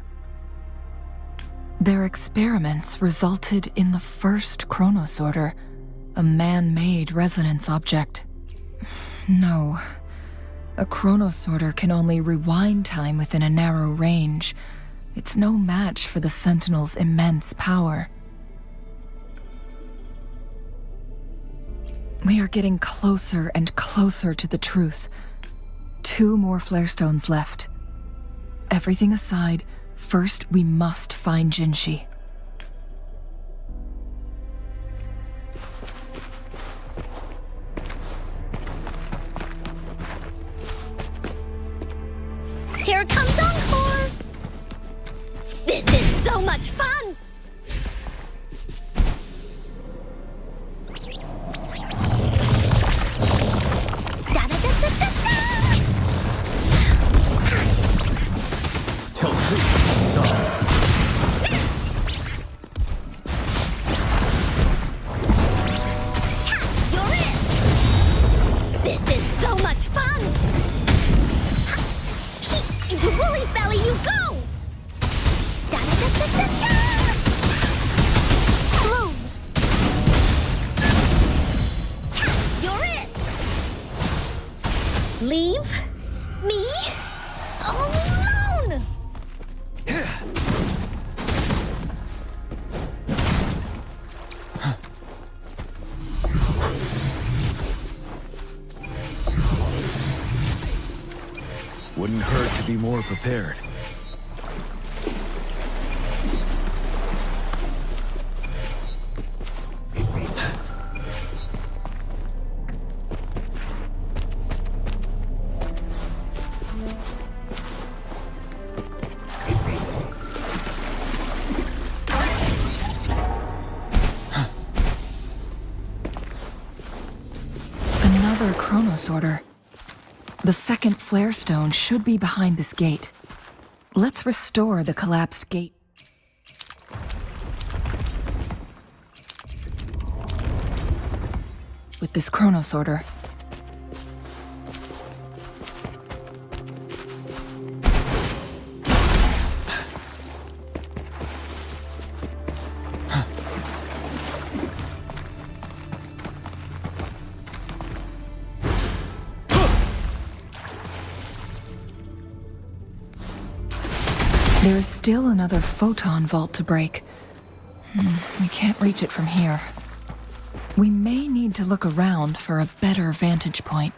Their experiments resulted in the first chronosorter, a man-made resonance object. No. A chronosorter can only rewind time within a narrow range. It's no match for the Sentinel's immense power. We are getting closer and closer to the truth. 2 more flare stones left. Everything aside, first we must find Jinshi. truth inside. You're in! This is so much fun! Into Wooly's belly you go! Da-da-da-da-da-da! Bloom! You're it! Leave me alone! Wouldn't hurt to be more prepared. Another chronosorter. The second flare stone should be behind this gate. Let's restore the collapsed gate. With this chronosorter. There is still another photon vault to break. We can't reach it from here. We may need to look around for a better vantage point.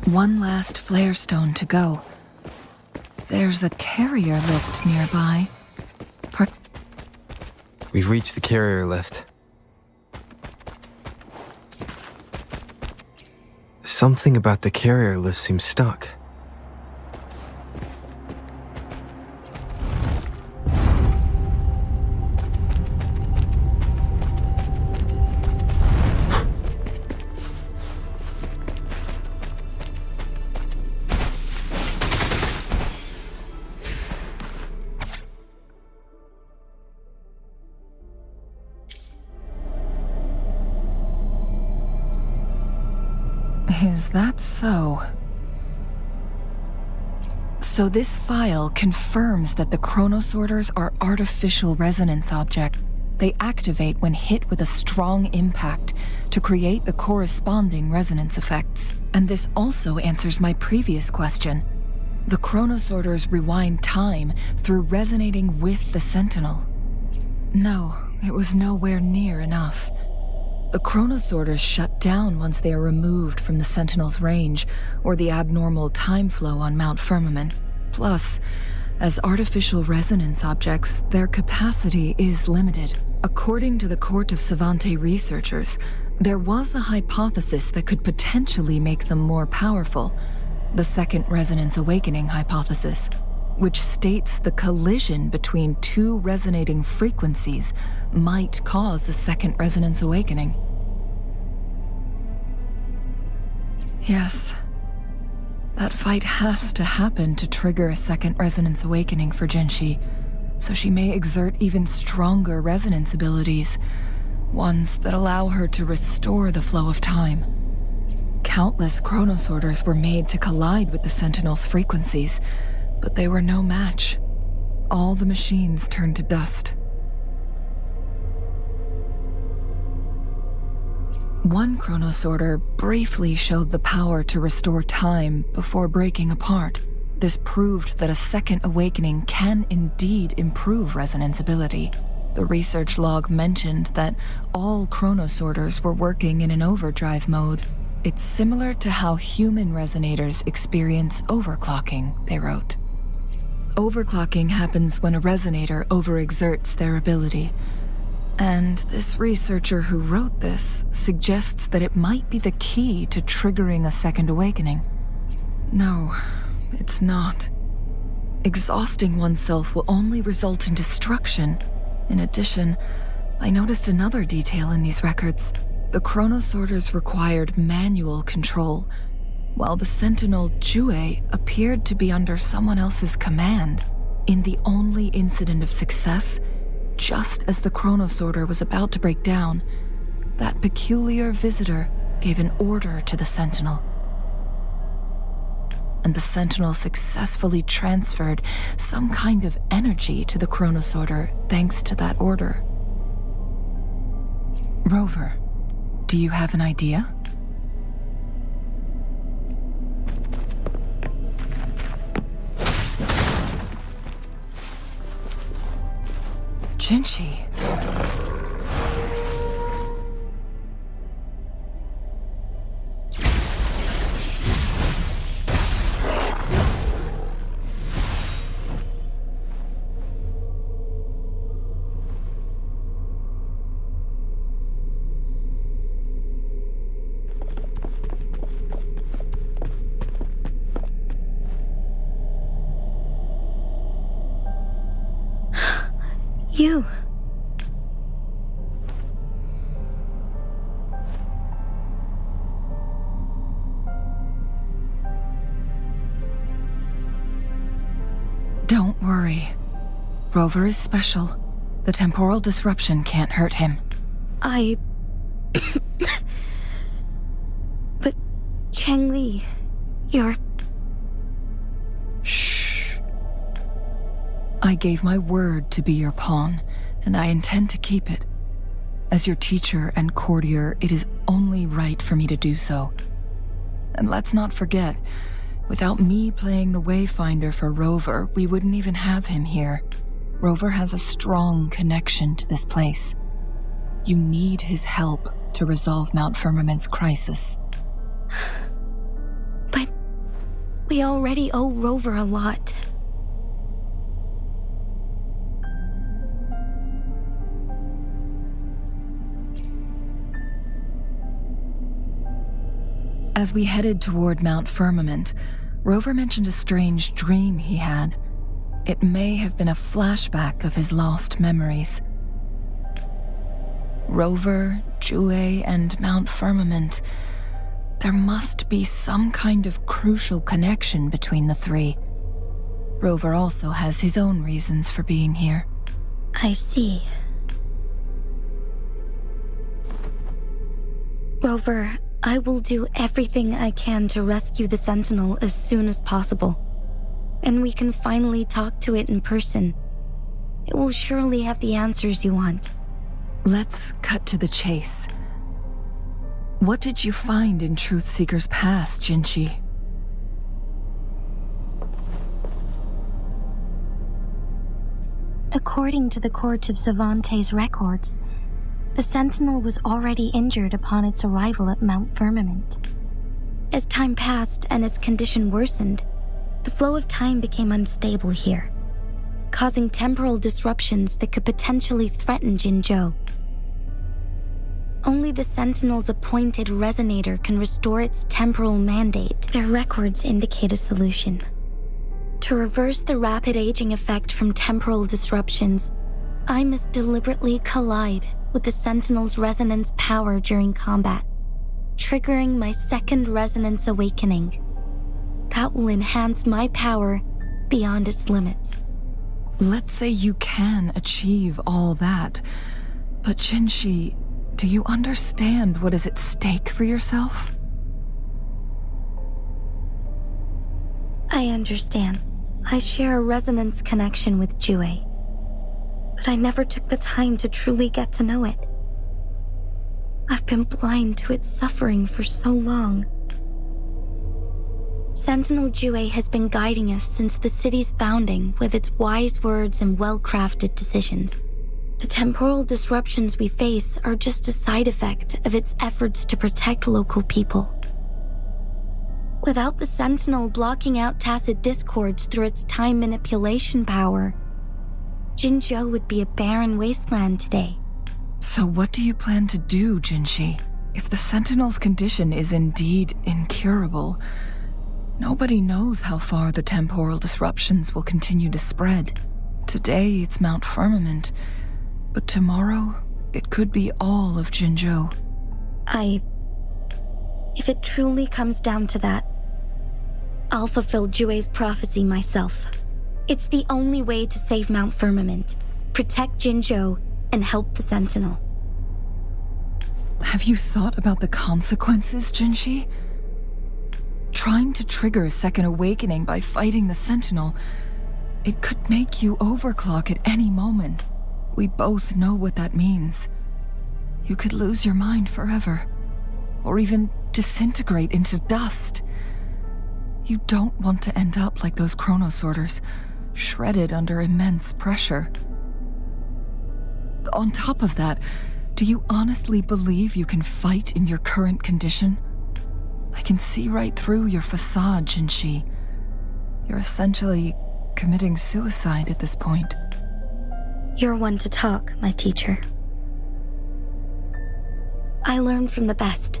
One last flare stone to go. There's a carrier lift nearby. We've reached the carrier lift. Something about the carrier lift seems stuck. Is that so? So this file confirms that the chronosorters are artificial resonance objects. They activate when hit with a strong impact to create the corresponding resonance effects. And this also answers my previous question. The chronosorters rewind time through resonating with the Sentinel. No, it was nowhere near enough. The chronosorters shut down once they are removed from the Sentinel's range, or the abnormal time flow on Mount Firmament. Plus, as artificial resonance objects, their capacity is limited. According to the Court of Savante researchers, there was a hypothesis that could potentially make them more powerful, the Second Resonance Awakening hypothesis, which states the collision between two resonating frequencies might cause a Second Resonance Awakening. Yes. That fight has to happen to trigger a Second Resonance Awakening for Jinshi, so she may exert even stronger resonance abilities, ones that allow her to restore the flow of time. Countless chronosorters were made to collide with the Sentinel's frequencies, but they were no match. All the machines turned to dust. One chronosorter briefly showed the power to restore time before breaking apart. This proved that a second awakening can indeed improve resonance ability. The research log mentioned that all chronosorters were working in an overdrive mode. It's similar to how human resonators experience overclocking, they wrote. Overclocking happens when a resonator overexerts their ability. And this researcher who wrote this suggests that it might be the key to triggering a second awakening. No, it's not. Exhausting oneself will only result in destruction. In addition, I noticed another detail in these records. The chronosorters required manual control, while the sentinel Jue appeared to be under someone else's command. In the only incident of success, just as the chronosorter was about to break down, that peculiar visitor gave an order to the sentinel. And the sentinel successfully transferred some kind of energy to the chronosorter thanks to that order. Rover, do you have an idea? Jinchi. You. Don't worry. Rover is special. The temporal disruption can't hurt him. But Changli, you're... Shh. I gave my word to be your pawn, and I intend to keep it. As your teacher and courtier, it is only right for me to do so. And let's not forget, without me playing the Wayfinder for Rover, we wouldn't even have him here. Rover has a strong connection to this place. You need his help to resolve Mount Firmament's crisis. But we already owe Rover a lot. As we headed toward Mount Firmament, Rover mentioned a strange dream he had. It may have been a flashback of his lost memories. Rover, Jue, and Mount Firmament. There must be some kind of crucial connection between the three. Rover also has his own reasons for being here. I see. Rover, I will do everything I can to rescue the Sentinel as soon as possible. And we can finally talk to it in person. It will surely have the answers you want. Let's cut to the chase. What did you find in Truthseeker's past, Jinchi? According to the Court of Savante's records, the Sentinel was already injured upon its arrival at Mount Firmament. As time passed and its condition worsened, the flow of time became unstable here, causing temporal disruptions that could potentially threaten Jinzhou. Only the Sentinel's appointed resonator can restore its temporal mandate. Their records indicate a solution. To reverse the rapid aging effect from temporal disruptions, I must deliberately collide with the Sentinel's resonance power during combat, triggering my second resonance awakening. That will enhance my power beyond its limits. Let's say you can achieve all that, but Jinchi, do you understand what is at stake for yourself? I understand. I share a resonance connection with Jue, but I never took the time to truly get to know it. I've been blind to its suffering for so long. Sentinel Jue has been guiding us since the city's founding with its wise words and well-crafted decisions. The temporal disruptions we face are just a side effect of its efforts to protect local people. Without the Sentinel blocking out tacit discords through its time manipulation power, Jinzhou would be a barren wasteland today. So what do you plan to do, Jinshi? If the Sentinel's condition is indeed incurable, nobody knows how far the temporal disruptions will continue to spread. Today it's Mount Firmament, but tomorrow it could be all of Jinzhou. If it truly comes down to that, I'll fulfill Jue's prophecy myself. It's the only way to save Mount Firmament, protect Jinzhou, and help the Sentinel. Have you thought about the consequences, Jinshi? Trying to trigger a second awakening by fighting the Sentinel, it could make you overclock at any moment. We both know what that means. You could lose your mind forever, or even disintegrate into dust. You don't want to end up like those chronosorters, shredded under immense pressure. On top of that, do you honestly believe you can fight in your current condition? I can see right through your facade, Jinshi. You're essentially committing suicide at this point. You're one to talk, my teacher. I learn from the best.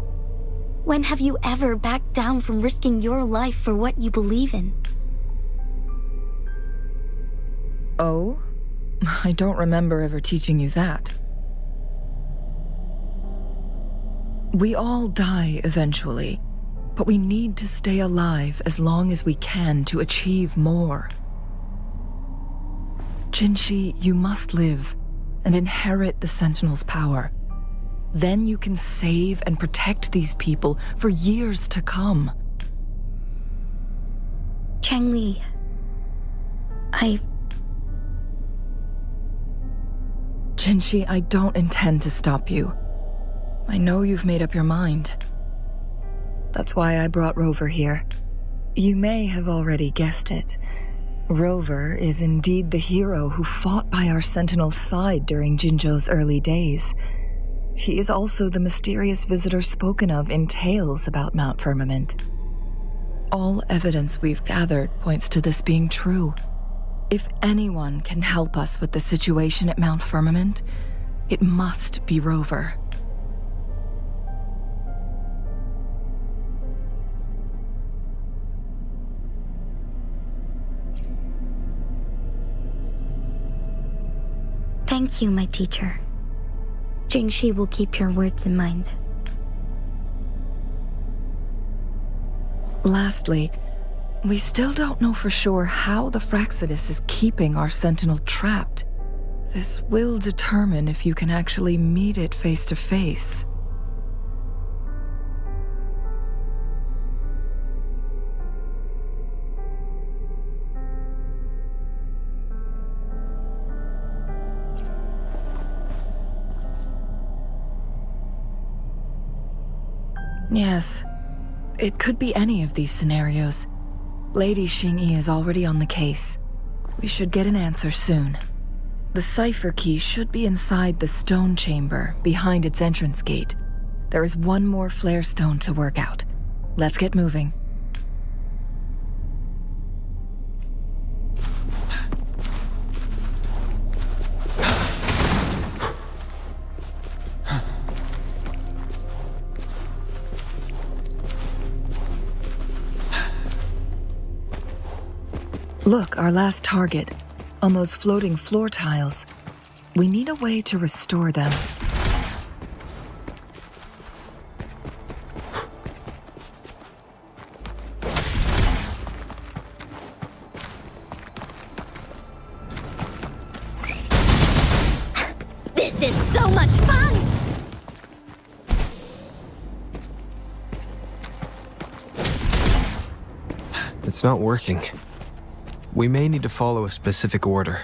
When have you ever backed down from risking your life for what you believe in? Oh? I don't remember ever teaching you that. We all die eventually, but we need to stay alive as long as we can to achieve more. Jinshi, you must live and inherit the Sentinel's power. Then you can save and protect these people for years to come. Changli, Jinshi, I don't intend to stop you. I know you've made up your mind. That's why I brought Rover here. You may have already guessed it. Rover is indeed the hero who fought by our Sentinel's side during Jinzhou's early days. He is also the mysterious visitor spoken of in tales about Mount Firmament. All evidence we've gathered points to this being true. If anyone can help us with the situation at Mount Firmament, it must be Rover. thank you, my teacher. Jingxi will keep your words in mind. Lastly, we still don't know for sure how the Fraxidus is keeping our Sentinel trapped. This will determine if you can actually meet it face to face. Yes, it could be any of these scenarios. Lady Xingyi is already on the case. We should get an answer soon. The cipher key should be inside the stone chamber behind its entrance gate. There is one more flare stone to work out. Let's get moving. Look, our last target, on those floating floor tiles. We need a way to restore them. This is so much fun! It's not working. We may need to follow a specific order.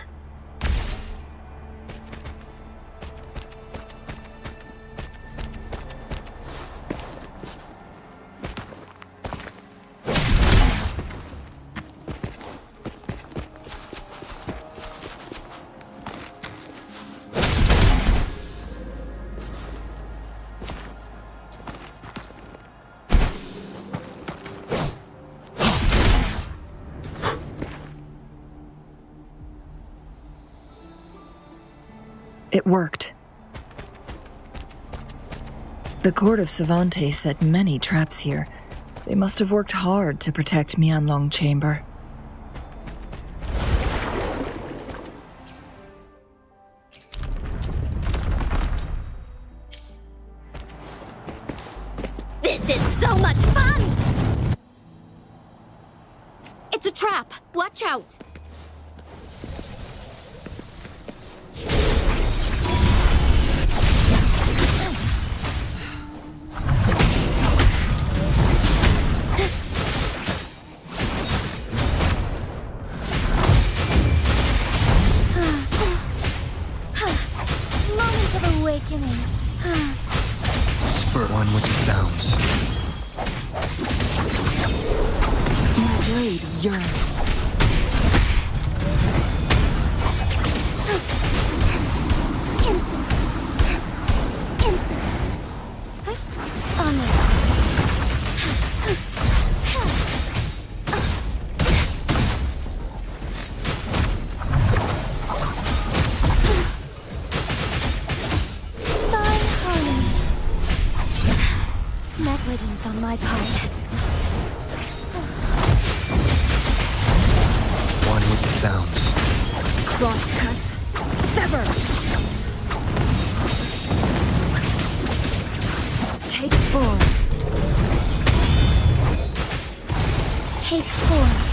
It worked. The court of Savante set many traps here. They must have worked hard to protect Mianlong Chamber. This is so much fun! It's a trap! Watch out! Moment of awakening. Spur one with the sounds. My blade yearns. Incidents. Honor. Fine harmony. Negligence on my part. One with the sounds. Crosscut. Sever! Take 4. Take 4.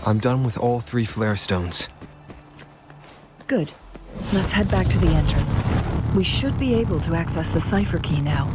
I'm done with all 3 flare stones. Good. Let's head back to the entrance. We should be able to access the cipher key now.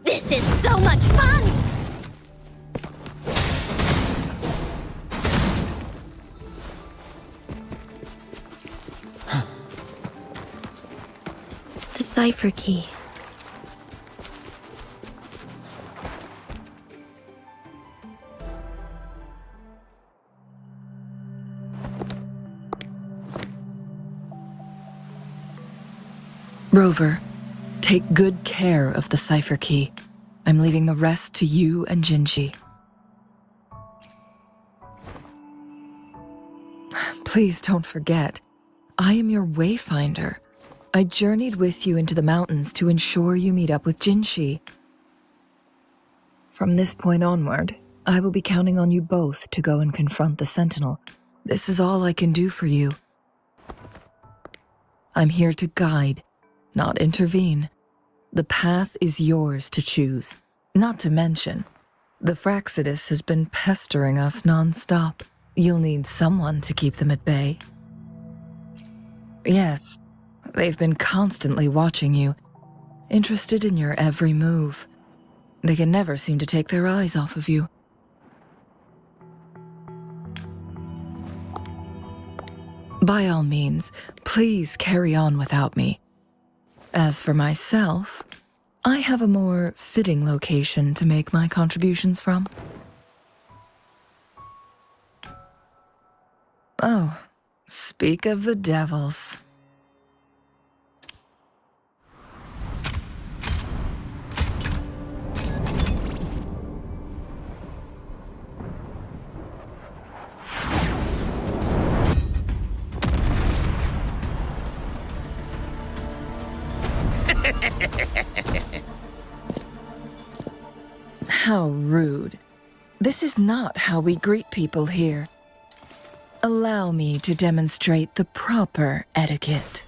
This is so much fun! The cipher key. Rover, take good care of the cipher key. I'm leaving the rest to you and Jinji. Please don't forget, I am your wayfinder. I journeyed with you into the mountains to ensure you meet up with Jinshi. From this point onward, I will be counting on you both to go and confront the Sentinel. This is all I can do for you. I'm here to guide, not intervene. The path is yours to choose. Not to mention, the Fraxidus has been pestering us non-stop. You'll need someone to keep them at bay. Yes, they've been constantly watching you, interested in your every move. They can never seem to take their eyes off of you. By all means, please carry on without me. As for myself, I have a more fitting location to make my contributions from. Oh, speak of the devils. How rude. This is not how we greet people here. Allow me to demonstrate the proper etiquette.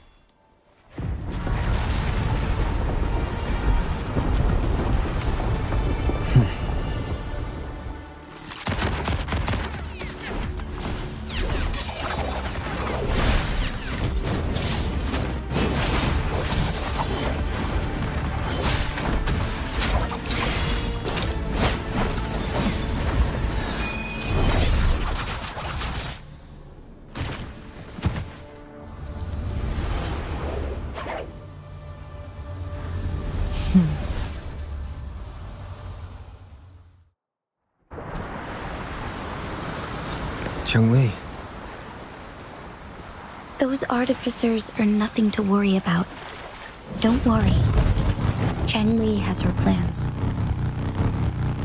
Cheng-Li, Those artificers are nothing to worry about. Don't worry. Cheng-Li has her plans.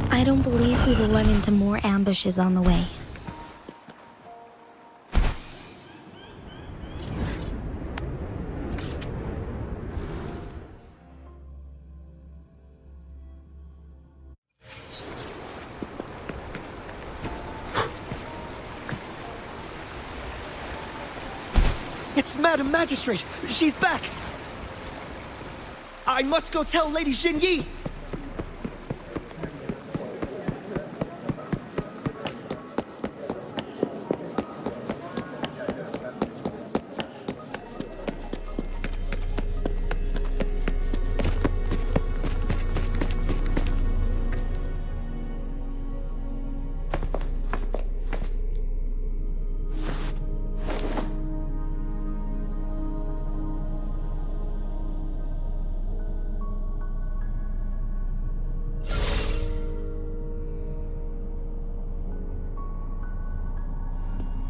I don't believe we will run into more ambushes on the way. It's Madam Magistrate! She's back! I must go tell Lady Xinyi!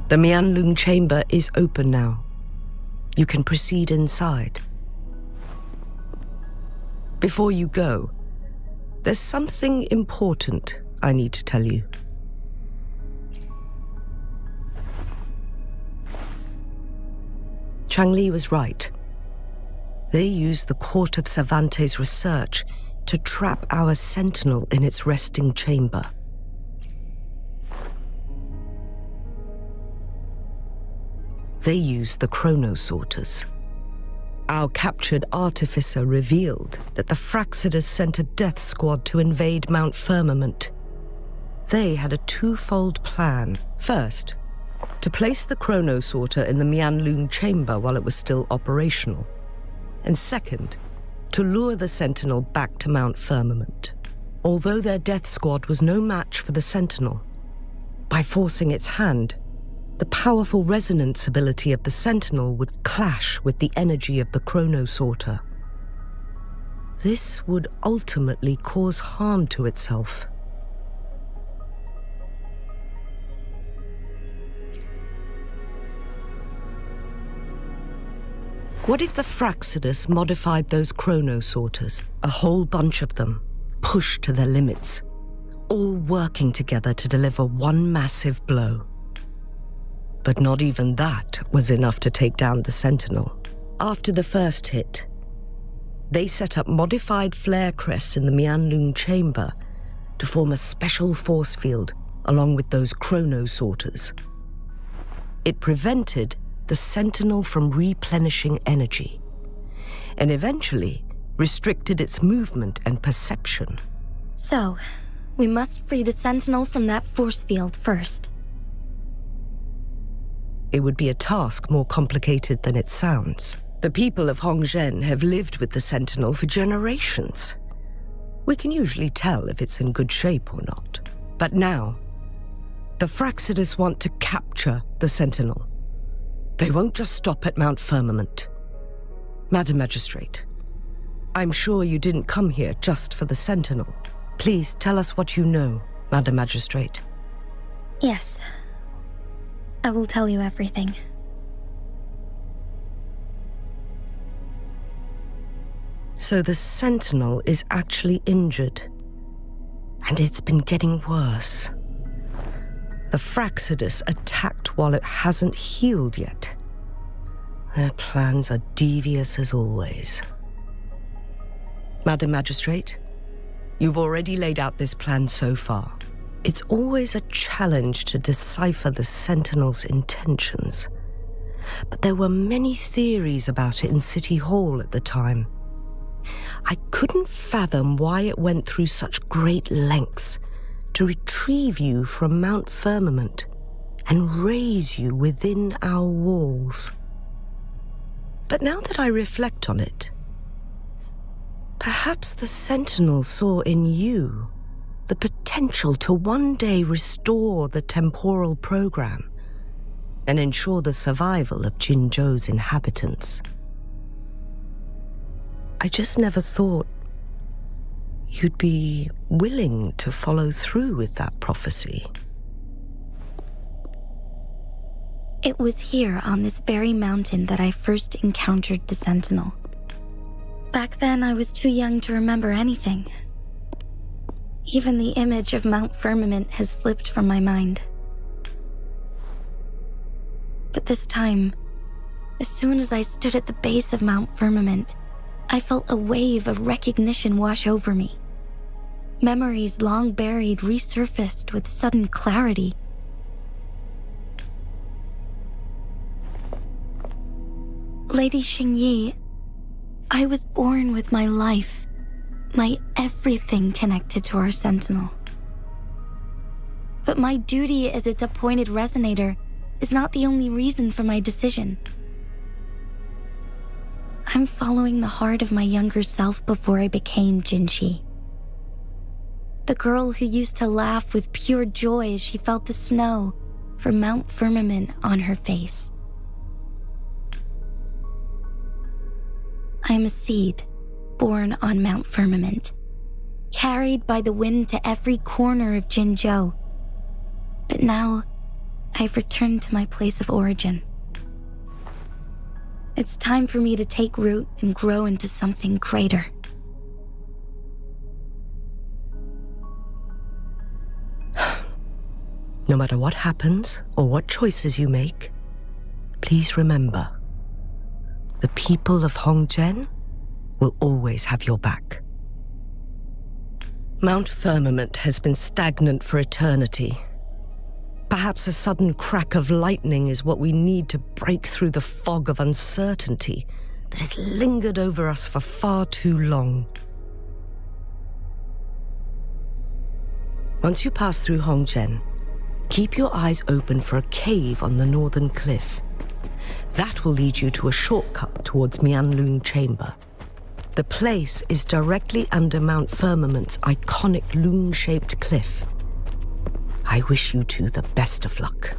The Mianlung chamber is open now. You can proceed inside. Before you go, there's something important I need to tell you. Cheng-Li was right. They used the Court of Cervantes' research to trap our sentinel in its resting chamber. They used the chronosorters. Our captured artificer revealed that the Fraxidus sent a death squad to invade Mount Firmament. They had a twofold plan. First, to place the chronosorter in the Mianlung chamber while it was still operational. And second, to lure the Sentinel back to Mount Firmament. Although their death squad was no match for the Sentinel, by forcing its hand, the powerful resonance ability of the Sentinel would clash with the energy of the chronosorter. This would ultimately cause harm to itself. What if the Fraxidus modified those chronosorters, a whole bunch of them, pushed to their limits, all working together to deliver one massive blow? But not even that was enough to take down the Sentinel. After the first hit, they set up modified flare crests in the Mianlung chamber to form a special force field along with those chronosorters. It prevented the Sentinel from replenishing energy, and eventually restricted its movement and perception. So, we must free the Sentinel from that force field first. It would be a task more complicated than it sounds. The people of Hongzhen have lived with the Sentinel for generations. We can usually tell if it's in good shape or not. But now, the Fraxidus want to capture the Sentinel. They won't just stop at Mount Firmament. Madam Magistrate, I'm sure you didn't come here just for the Sentinel. Please tell us what you know, Madam Magistrate. Yes. I will tell you everything. So the Sentinel is actually injured. And it's been getting worse. The Fraxidus attacked while it hasn't healed yet. Their plans are devious as always. Madam Magistrate, you've already laid out this plan so far. It's always a challenge to decipher the Sentinel's intentions. But there were many theories about it in City Hall at the time. I couldn't fathom why it went through such great lengths to retrieve you from Mount Firmament and raise you within our walls. But now that I reflect on it, perhaps the Sentinel saw in you the potential to one day restore the temporal program and ensure the survival of Jinzhou's inhabitants. I just never thought you'd be willing to follow through with that prophecy. It was here on this very mountain that I first encountered the Sentinel. Back then, I was too young to remember anything. Even the image of Mount Firmament has slipped from my mind. But this time, as soon as I stood at the base of Mount Firmament, I felt a wave of recognition wash over me. Memories long buried resurfaced with sudden clarity. Lady Xingyi, I was born with my life, my everything connected to our Sentinel. But my duty as its appointed resonator is not the only reason for my decision. I'm following the heart of my younger self before I became Jinxi. The girl who used to laugh with pure joy as she felt the snow from Mount Firmament on her face. I am a seed born on Mount Firmament, carried by the wind to every corner of Jinzhou. But now, I've returned to my place of origin. It's time for me to take root and grow into something greater. No matter what happens or what choices you make, please remember, the people of Hongzhen will always have your back. Mount Firmament has been stagnant for eternity. Perhaps a sudden crack of lightning is what we need to break through the fog of uncertainty that has lingered over us for far too long. Once you pass through Hongzhen, keep your eyes open for a cave on the northern cliff. That will lead you to a shortcut towards Mianlun Chamber. The place is directly under Mount Firmament's iconic loon-shaped cliff. I wish you two the best of luck.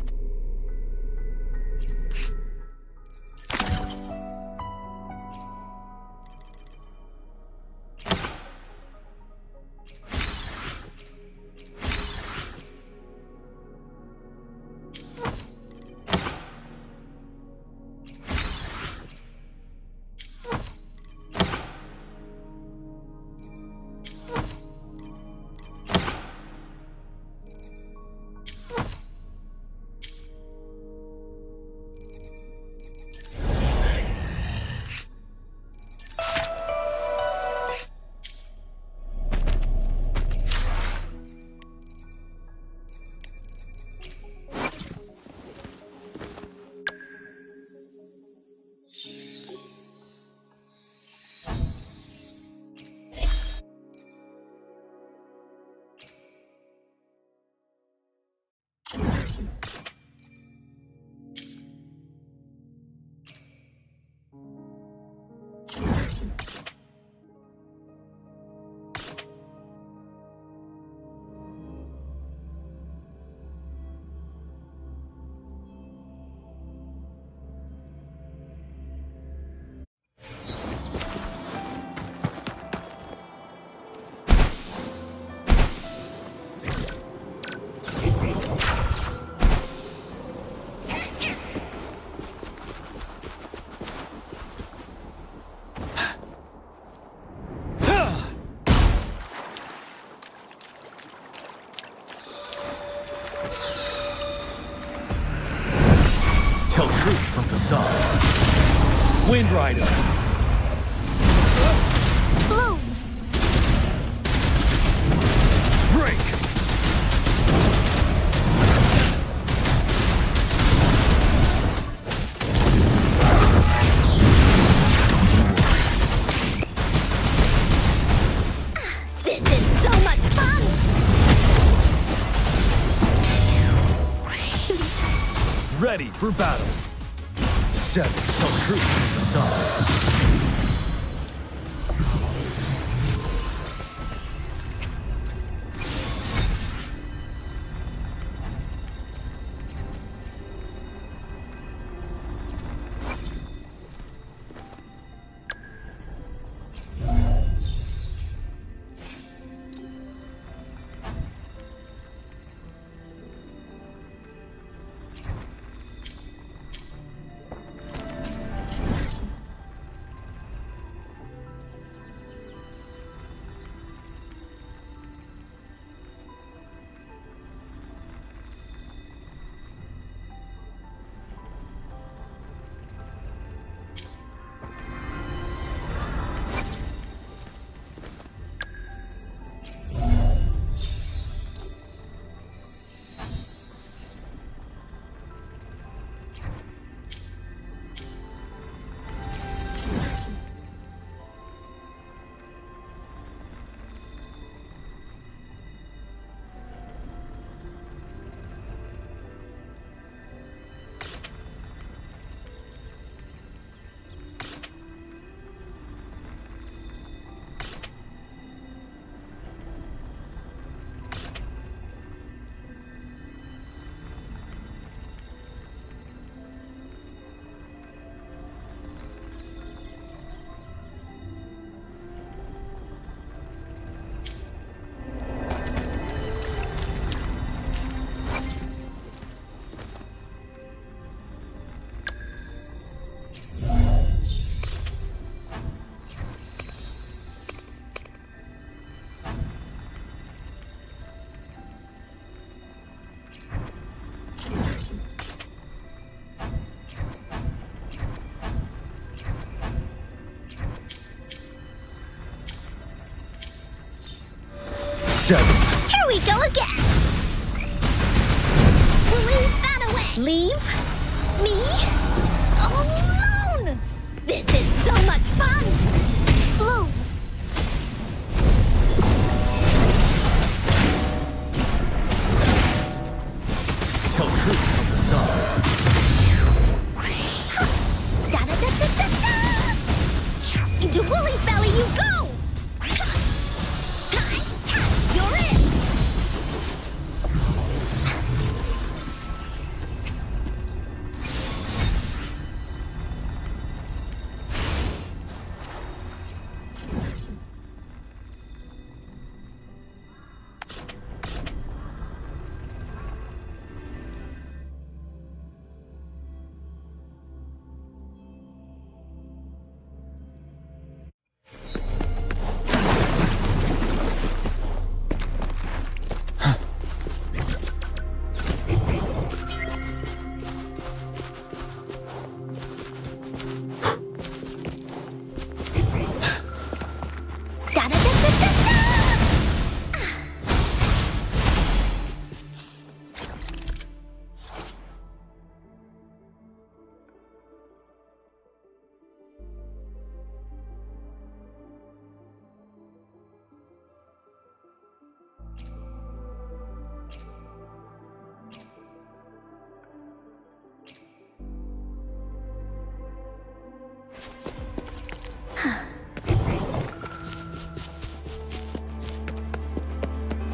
Tell truth from facade. Wind Rider. Bloom! Break. This is so much fun! Ready for battle. 7. Tell truth from facade. Here we go again! We'll leave that away! Leave? Me? Alone! This is so much fun! Bloom! Tell truth from facade. Da-da-da-da-da-da! Into Wooly's belly you go! You're in!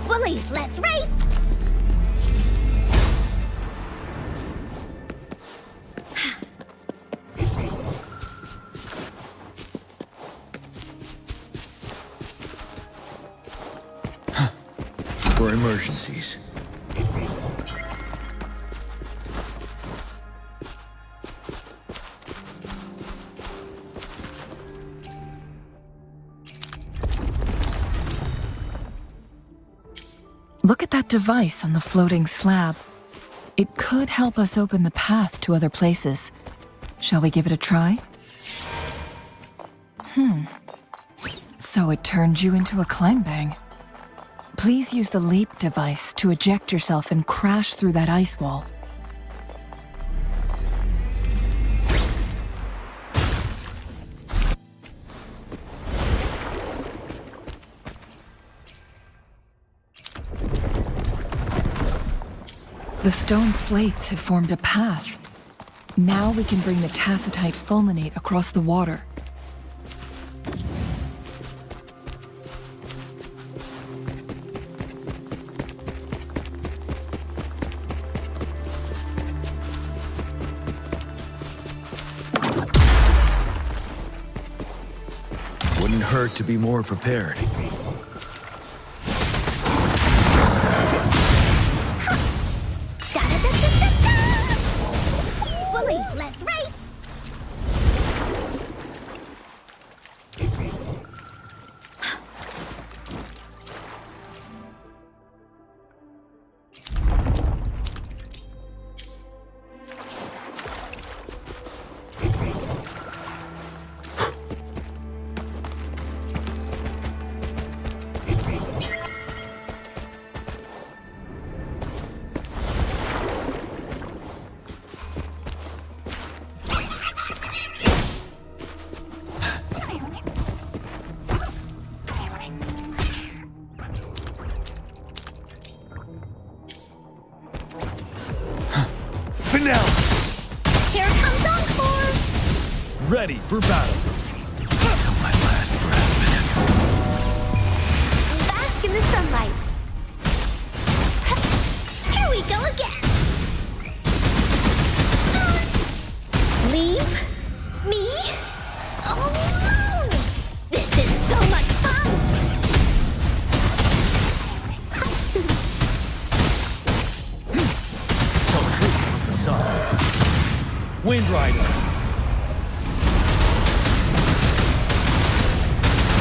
Woolies, let's race! For emergencies. Look at that device on the floating slab. It could help us open the path to other places. Shall we give it a try? So it turned you into a climb-bang. Please use the leap device to eject yourself and crash through that ice wall. The stone slates have formed a path. Now we can bring the tacitite fulminate across the water. Wouldn't hurt to be more prepared. Bullies, let's race! Here comes Encore! Ready for battle. Till my last breath. Bask in the sunlight. Here we go again. Leave me alone! This is so much fun! Tell truth with the sun. Wind Rider.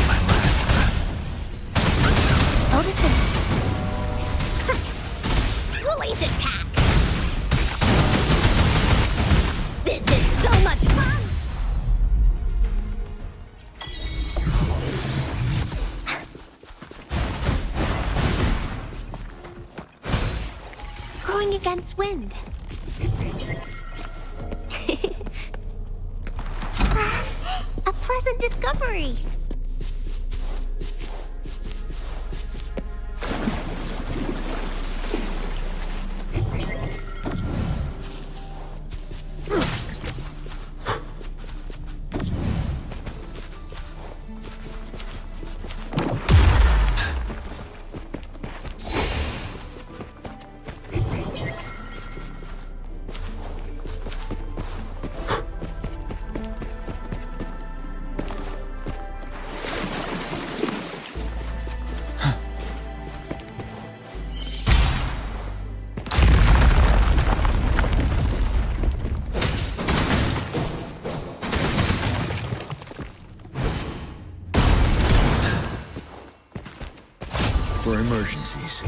My last breath. Noticing. Bullies attack! This is so much fun! Going against wind. A pleasant discovery. For emergencies.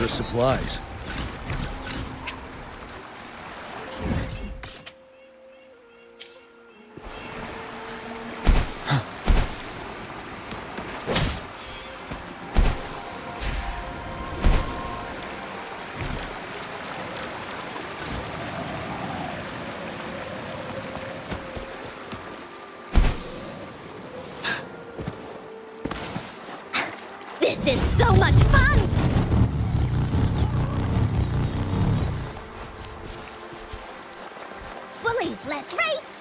her supplies. This is so much fun! Bullies, let's race!